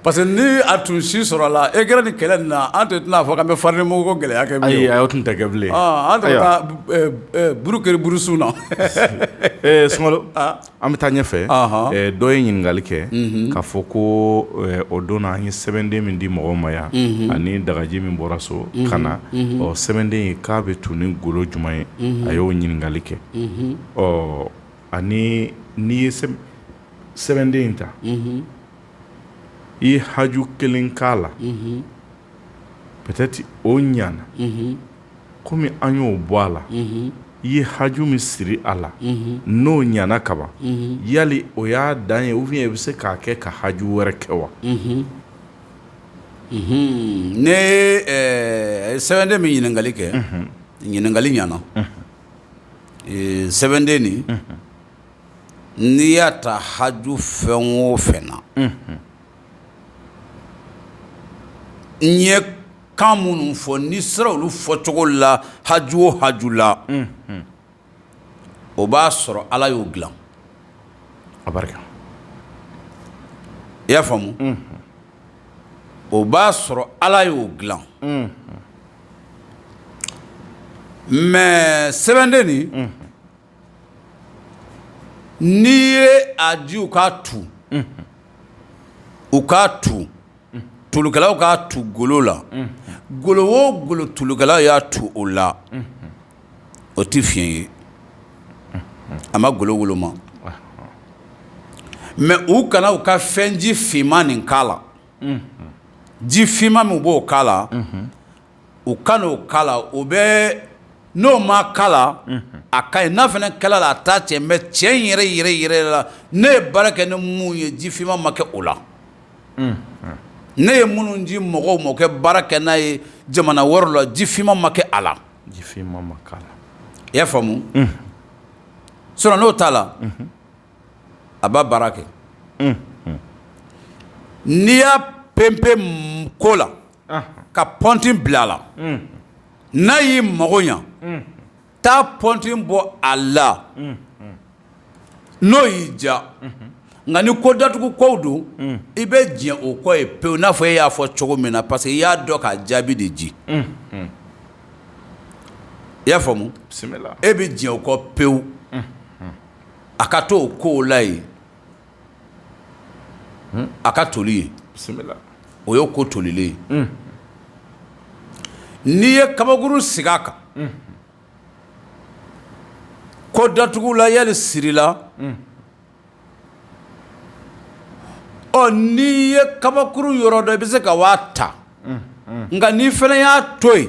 parce que ni a tun si sɔrɔ la e kɛra ni kɛlɛ nin na an tun tɛna fɔ k'an bɛ farinimugu ko gɛlɛya kɛ bilen ayi o tun tɛ kɛ bilen an tun taa buru kɛri burusun na Sunkalo an bɛ taa ɲɛfɛ dɔ ye ɲininkali kɛ k'a fɔ ko o don na an ye sɛbɛnden min di mɔgɔw ma yan ani dagaji min bɔra so ka na sɛbɛnden in k'a bɛ tun ni golo jumɛn ye a y'o ɲininkali kɛ ani n'i ye sɛbɛnden in ta i ye haju kelen k'a la peut-être o ɲana komi an y'o bɔ a la i ye haju min siri a la n'o ɲana kaban yali o y'a dan ye ou bien i bɛ se k'a kɛ ka haju wɛrɛ kɛ wa ne sɛbɛnden min ɲininkali kɛ ɲininkali ɲana sɛbɛnden nin n'i y'a ta haju fɛn o fɛn na n ye kan minnu fɔ n'i sera olu fɔcogo la haju o haju la o b'a sɔrɔ Ala y'o dilan a barika i y'a faamu o b'a sɔrɔ Ala y'o dilan mais sɛbɛnden nin n'i ye a di u k'a tu tulukɛlaw k'a tu golo la golo o golo tulukɛlaw y'a tu o la o tɛ fiɲɛ ye a ma golo woloma mais u kana u ka fɛnji finman nin k'a la ji finman min b'o k'a la u kan'o k'a la o bɛ n'o ma k'a la a ka ɲi n'a fana kɛla la a t'a cɛ mais tiɲɛ yɛrɛ la ne ye baara kɛ ni mun ye ji finman ma kɛ o la ne ye minnu di mɔgɔw ma kɛ baara kɛ n'a ye jamana wɛrɛw la ji finman ma kɛ a la ji finman ma k'a la i y'a faamu sinon n'o t'a la a b'a baara kɛ n'i y'a pempe ko la ka pɔntin bila a la n'a y'i mago ɲa taa pɔntin bɔ a la n'o y'i diya nka ni ko datugu kow don i bɛ diɲɛ o kɔ ye pewu n'a fɔ e y'a fɔ cogo min na parce que i y'a dɔn k'a jaabi de ji i y'a faamu e bɛ diɲɛ o kɔ pewu a ka to o kow la yen a ka toli ye o ye ko tolilen ye n'i ye kabakuru sigi a kan ko datugu la yali siri la n'i ye kabakuru yɔrɔ dɔ i bɛ se ka wa ta nka n'i fana y'a to yen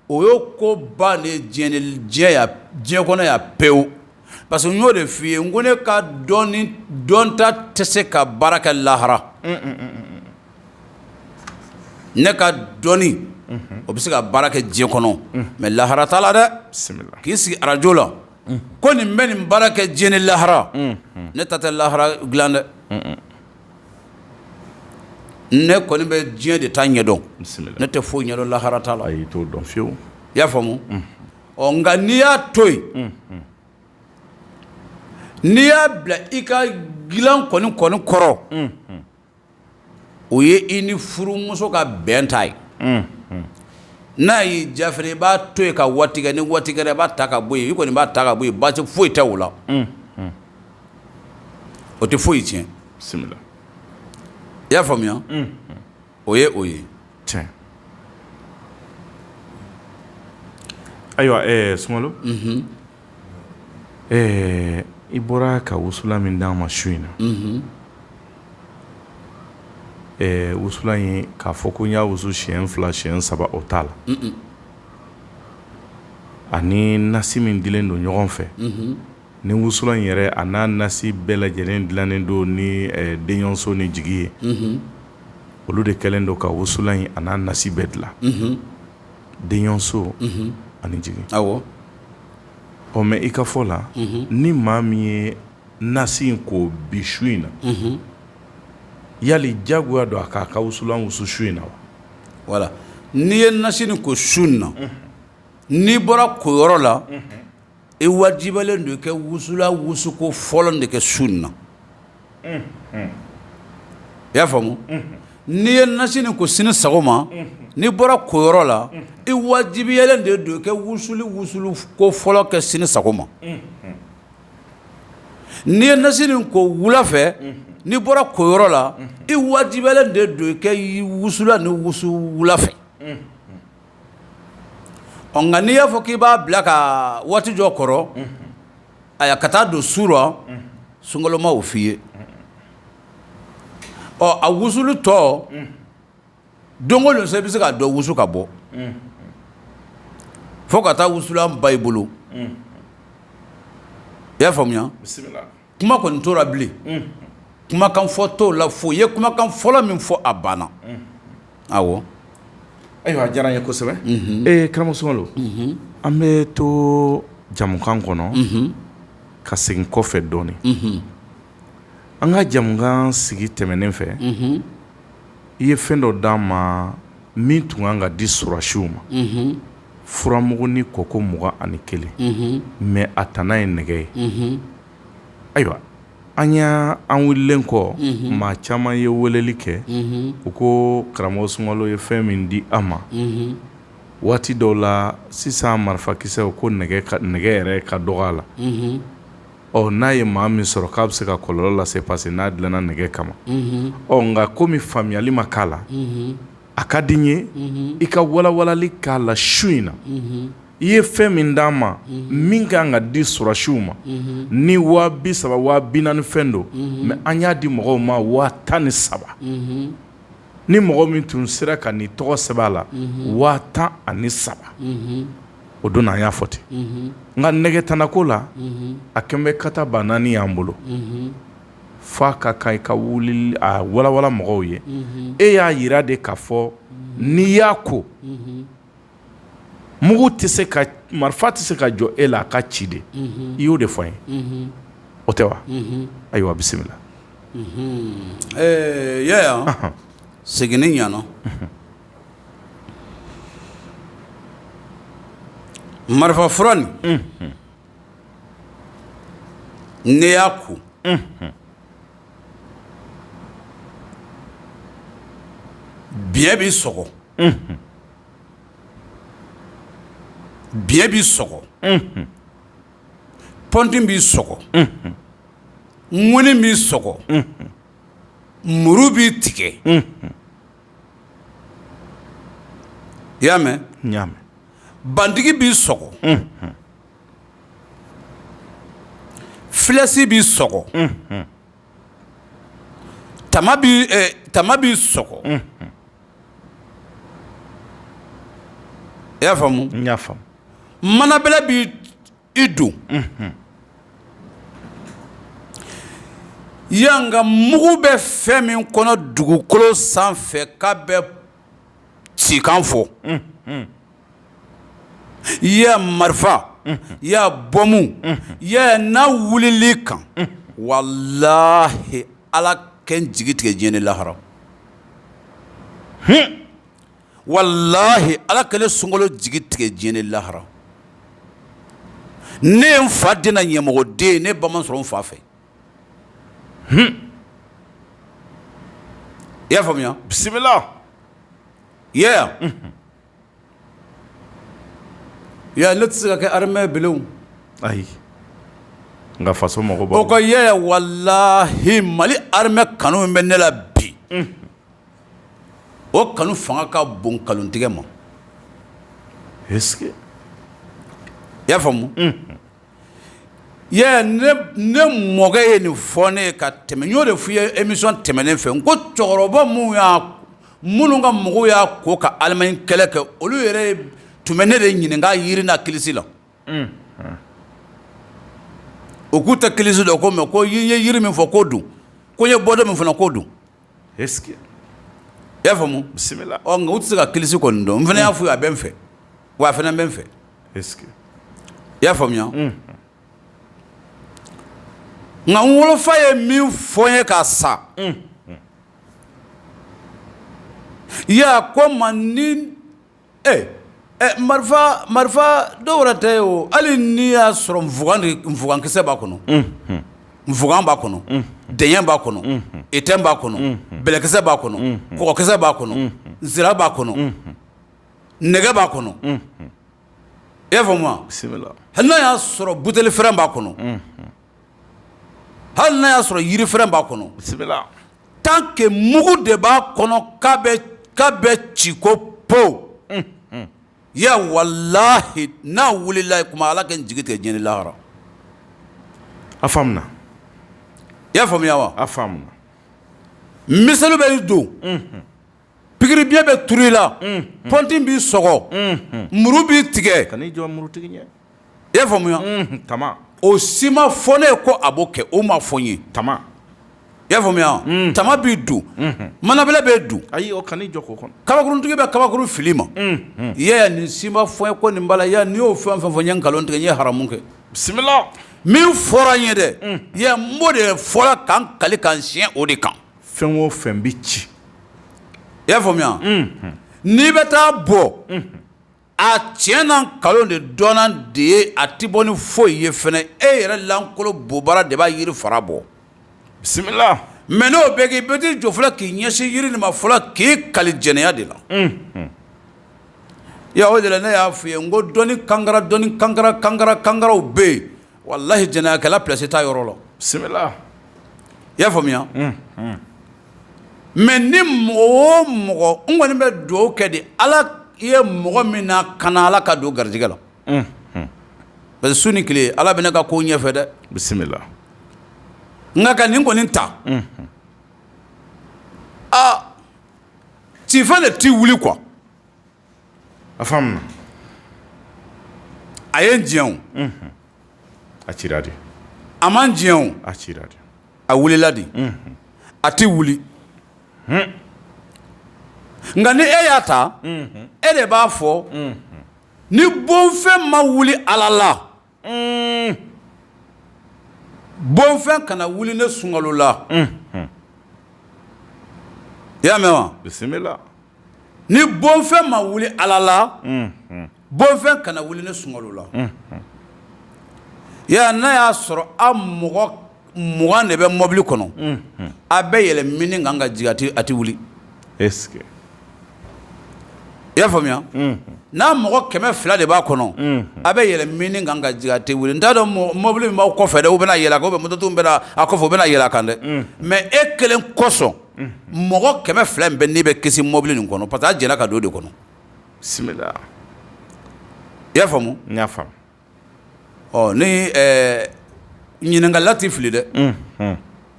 o ye ko ba de diɲɛ kɔnɔ ya pewu parce que n y'o de f'i ye n ko ne ka dɔnta tɛ se ka baara kɛ lahara ne ka dɔnni o bɛ se ka baara kɛ diɲɛ kɔnɔ mais lahara t'a la dɛ k'i sigi arajo la ko nin bɛ nin baara kɛ diɲɛ ni lahara ne ta tɛ lahara dilan dɛ ne kɔni bɛ diɲɛ de ta ɲɛdɔn ne tɛ foyi ɲɛdɔn lahara t'a la ayi t'o dɔn fiyewu i y'a faamu nka n'i y'a to yen n'i y'a bila i ka dilan kɔni kɔrɔ o ye i ni furumuso ka bɛn ta ye n'a y'i diya fana i b'a to yen ka waati kɛ ni waati kɛra i b'a ta ka bɔ yen i kɔni b'a ta ka bɔ yen baasi foyi tɛ o la o tɛ foyi tiɲɛ i y'a faamuya o ye o ye tiɲɛ ayiwa Sunkalo i bɔra ka wusula min d'an ma su in na wusula in k'a fɔ ko n y'a wusu siɲɛ 2 siɲɛ 3 o t'a la ani nasi min dilen don ɲɔgɔn fɛ ni wusula in yɛrɛ a n'a nasi bɛɛ lajɛlen dilannen don ni denɲɔgɔnso ni jigi ye olu de kɛlen don ka wusulan in a n'a nasi bɛɛ dilan denɲɔnso ani jigi awɔ ɔ mɛ i ka fɔ la ni maa min ye nasi in ko bi su in na yali jagoya don a k'a ka wusulan wusu su in na wa voilà n'i ye nasi nin ko su in na n'i bɔra koyɔrɔ la i wajibalen don i kɛ wusula wusuko fɔlɔ de kɛ su in na i y'a faamu n'i ye nasi nin ko sini sagoma n'i bɔra koyɔrɔ la i wajibiyalen de don i kɛ wusulu ko fɔlɔ kɛ sini sagoma n'i ye nasi nin ko wula fɛ n'i bɔra koyɔrɔ la i wajibiyalen de don i kɛ wusula ni wusu wula fɛ nka n'i y'a fɔ k'i b'a bila ka waati jɔ kɔrɔ aya ka taa don su la sunkalo ma o f'i ye a wusulu tɔ don o don sa i bɛ se k'a dɔ wusu ka bɔ fo ka taa wusulan ba i bolo i y'a faamuya kuma kɔni tora bilen kumakan fɔ t'o la fo i ye kumakan fɔlɔ min fɔ a banna awɔ ayiwa a diyara n ye kosɛbɛ karamɔgɔ Sunkalo an bɛ to jamukan kɔnɔ ka segin kɔfɛ dɔɔnin an ka jamukan sigi tɛmɛnen fɛ i ye fɛn dɔ d'an ma min tun kan ka di surasiw ma furamugu ni kɔkɔ 21 mɛ a tana ye nɛgɛ ye ayiwa an wililen kɔ maa caman ye weleli kɛ u ko karamɔgɔ Sunkalo ye fɛn min di an ma waati dɔw la sisan marifakisɛw ko nɛgɛ yɛrɛ ka dɔgɔ a la n'a ye maa min sɔrɔ k'a bɛ se ka kɔlɔlɔ lase parce que n'a dilanna nɛgɛ kama nka komi faamuyali ma k'a la a ka di n ye i ka walawalali k'a la su in na i ye fɛn min d'an ma min kan ka di surasiw ma ni 30,000 40,000 fɛn don mɛ an y'a di mɔgɔw ma 13,000 ni mɔgɔ min tun sera ka nin tɔgɔ sɛbɛn a la 17,000 o don an y'a fɔ ten nka nɛgɛtannako la a kɛn bɛ kata ba 4 y'an bolo f'a ka kan i ka wuli a walawala mɔgɔw ye e y'a yira de k'a fɔ n'i y'a ko mugu tɛ se ka marifa tɛ se ka jɔ e la a ka ci de i y'o de fɔ n ye o tɛ wa ayiwa bisimila yaya seginni ɲana marifa fura nin n'i y'a ko biɲɛ b'i sɔgɔ biɲɛ b'i sɔgɔ pɔntin b'i sɔgɔ ŋuni b'i sɔgɔ muru b'i tigɛ i y'a mɛn bandigi b'i sɔgɔ filɛsi b'i sɔgɔ tama b'i sɔgɔ i y'a faamu n y'a faamu manabɛlɛ b'i i don yanga mugu bɛ fɛn min kɔnɔ dugukolo sanfɛ k'a bɛ cikan fɔ i y'a marifa i y'a bɔmu i y'a n'a wulili kan walahi ala kɛ n jigi tigɛ diɲɛ ni lahara walahi ala kɛlen Sunkalo jigi tigɛ diɲɛ ni lahara ne ye n fa den na ɲɛmɔgɔden ne ba ma sɔrɔ n fa fɛ i y'a faamuya bisimila yeah ya ne tɛ se ka kɛ armée bilenw ayi nka faso mɔgɔ b'a o ko yeah walahi Mali armée kanu min bɛ ne la bi o kanu fanga ka bon kalontigɛ ma est-ce que i y'a faamu yeah ne mɔkɛ ye nin fɔ ne ye ka tɛmɛ n y'o de f'i ye émission tɛmɛnen fɛ n ko cɛkɔrɔba minnu ka mɔgɔw y'a ko ka Allemagne kɛlɛ kɛ olu yɛrɛ tun bɛ ne de ɲininka yiri n'a kilisi la o k'u tɛ kilisi dɔn ko mɛ ko n ye yiri min fɔ k'o dun ko n ye bɔdɔ min fana k'o dun est-ce que i y'a faamu i y'a faamu bisimila nka u tɛ se ka kilisi kɔni dɔn n fana y'a f'u ye a bɛ n fɛ wa a fana bɛ n fɛ est-ce que i y'a faamuya nka n wolofa ye min fɔ n ye k'a sa i y'a ko ma ni marifa dɔw wɛrɛ tɛ o hali n'i y'a sɔrɔ nfugankisɛ b'a kɔnɔ nfugan b'a kɔnɔ dɛɲɛ b'a kɔnɔ etɛn b'a kɔnɔ bɛlɛkisɛ b'a kɔnɔ kɔgɔkisɛ b'a kɔnɔ nsira b'a kɔnɔ nɛgɛ b'a kɔnɔ i y'a faamu wa bisimila hali n'a y'a sɔrɔ buteli fɛrɛn b'a kɔnɔ hali n'a y'a sɔrɔ yiri fɛrɛn b'a kɔnɔ bisimila tant que mugu de b'a kɔnɔ k'a bɛ ci ko po ya wallahi n'a wulila kuma ala kɛ n jigi tigɛ diɲɛ ni lahara a faamuna i y'a faamuya wa a faamuna misali bɛ don pikiri biɲɛ bɛ turu i la pɔnti b'i sɔgɔ muru b'i tigɛ kan'i jɔ murutigi ɲɛ i y'a faamuya tama o si ma fɔ ne ye ko a b'o kɛ o ma fɔ n ye tama i y'a faamuya tama b'i dun manabɛlɛ bɛ dun ayi o kan'i jɔ k'o kɔnɔ kabakuruntigi bɛ kabakuru fili ma i y'a ye nin si ma fɔ n ye ko nin b'a la i y'a n'i y'o fɛn fɛn fɔ n ye nkalon tigɛ n ye haramu kɛ bisimila min fɔra n ye dɛ i y'a n b'o de fɔra k'an kali k'an siɲɛ o de kan fɛn o fɛn bi ci i y'a faamuya n'i bɛ taa bɔ a tiɲɛ na nkalon de dɔnna de ye a ti bɔ ni foyi ye fɛnɛ e yɛrɛ lankolo bobara de b'a yiri fara bɔ bisimila mɛ n'o bɛɛ kɛ i bɛ t'i jɔ fɔlɔ k'i ɲɛsin yiri nin ma fɔlɔ k'i kali jɛnɛya de la ya o de la ne y'a f'i ye n ko dɔnni kankaraw bɛ yen walahi jɛnɛyakɛla pilasi t'a yɔrɔ la bisimila i y'a faamuya mɛ ni mɔgɔ o mɔgɔ n kɔni bɛ dugawu kɛ de ala ye mɔgɔ min na kana ala ka don garijɛgɛ la parce que su ni tile ala bɛ ne ka ko ɲɛfɛ dɛ bisimila nka ka nin kɔni ta cifɛn de t'i wuli quoi a faamuna a ye n diɲɛ o a cira de a man diɲɛ o a cira de a wulila de a tɛ wuli nka ni e y'a ta e de b'a fɔ ni bonfɛn ma wuli ala la bonfɛn kana wuli ne sunkalo la i y'a mɛn wa bisimila ni bonfɛn ma wuli ala la bonfɛn kana wuli ne sunkalo la n'a y'a sɔrɔ a mɔgɔ 20 de bɛ mɔbili kɔnɔ a bɛ yɛlɛ mini kan ka jigin a tɛ wuli est-ce que i y'a faamuya n'a mɔgɔ 200 de b'a kɔnɔ a bɛ yɛlɛ mini kan ka jigin a tɛ wuli n t'a dɔn mɔbili min b'aw kɔfɛ dɛ u bɛna yɛlɛ a kan ou bien mototigiw bɛna a kɔfɛ u bɛna yɛlɛ a kan dɛ mais e kelen kosɔn mɔgɔ 200 in bɛɛ n'i bɛ kisi mɔbili nin kɔnɔ parce que a jɛnna ka don o de kɔnɔ bisimila i y'a faamu n y'a faamu ni ɲininkali tɛ fili dɛ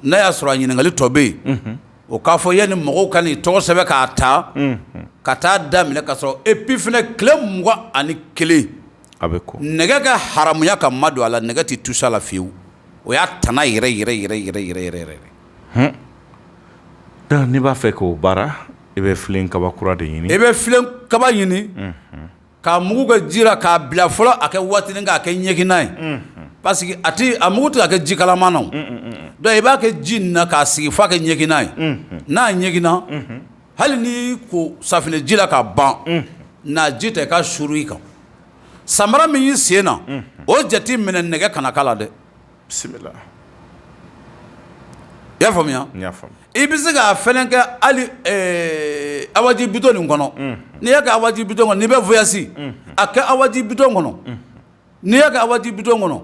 n'a y'a sɔrɔ a ɲininkali tɔ bɛ yen o k'a fɔ yanni mɔgɔw ka n'i tɔgɔ sɛbɛn k'a ta ka taa daminɛ ka sɔrɔ epi fɛnɛ tile 21 a bɛ ko nɛgɛ ka haramuya ka ma don a la nɛgɛ tɛ tusa la fiyewu o y'a tana yɛrɛ donc n'i b'a fɛ k'o baara i bɛ filen kabakura de ɲini i bɛ filen kaba ɲini k'a mugu kɛ ji la k'a bila fɔlɔ a kɛ waatinin k'a kɛ ɲɛginna ye parce que a mugu tɛ ka kɛ ji kalaman na o donc i b'a kɛ ji nin na k'a sigi f'a kɛ ɲɛginna ye n'a ɲɛginna hali n'i ko safinɛ ji la k'a ban n'a ji ta i ka suru i kan samara min y'i sen na o jate minɛ nɛgɛ kana k'a la dɛ bisimila i y'a faamuya n y'a faamu i bɛ se k'a fɛnɛ kɛ hali awaji bito nin kɔnɔ n'i y'a kɛ awaji bito kɔnɔ n'i bɛ voyage a kɛ awaji bito kɔnɔ n'i y'a kɛ awaji bito kɔnɔ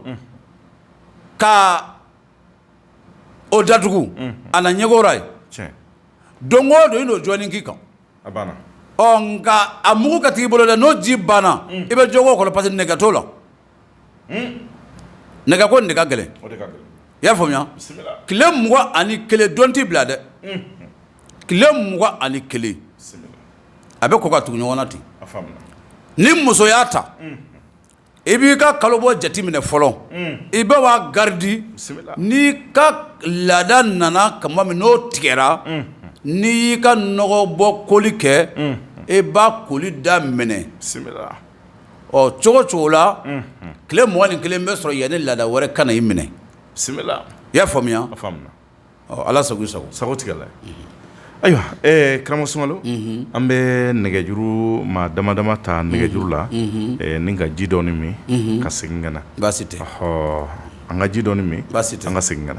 ka o datugu a na ɲɛgora ye tiɲɛ don o don i n'o jɔni k'i kan a banna nka a mugu ka t'i bolo dɛ n'o ji banna i bɛ jɔgɔ kɔnɔ parce que nɛgɛ t'o la nɛgɛ ko nin de ka gɛlɛn o de ka gɛlɛn i y'a faamuya bisimila tile 21 dɔn t'i bila dɛ tile 21 bisimila a bɛ kɔ ka tugu ɲɔgɔn na ten a faamuna ni muso y'a ta i b'i ka kalobɔ jate minɛ fɔlɔ i bɛ b'a garidi bisimila n'i ka laada nana kama min n'o tigɛra n'i y'i ka nɔgɔ bɔ koli kɛ e b'a koli da minɛ bisimila ɔ cogo cogo la tile 21 bɛ sɔrɔ yanni laada wɛrɛ ka na i minɛ bisimila i y'a faamuya a faamuna ala sago i sago sago tigɛla ayiwa karamɔgɔ Sunkalo an bɛ nɛgɛjuru maa dama dama ta nɛgɛjuru la ni ka ji dɔɔni min ka segin ka na baasi tɛ an ka ji dɔɔni min baasi tɛ an ka segin ka na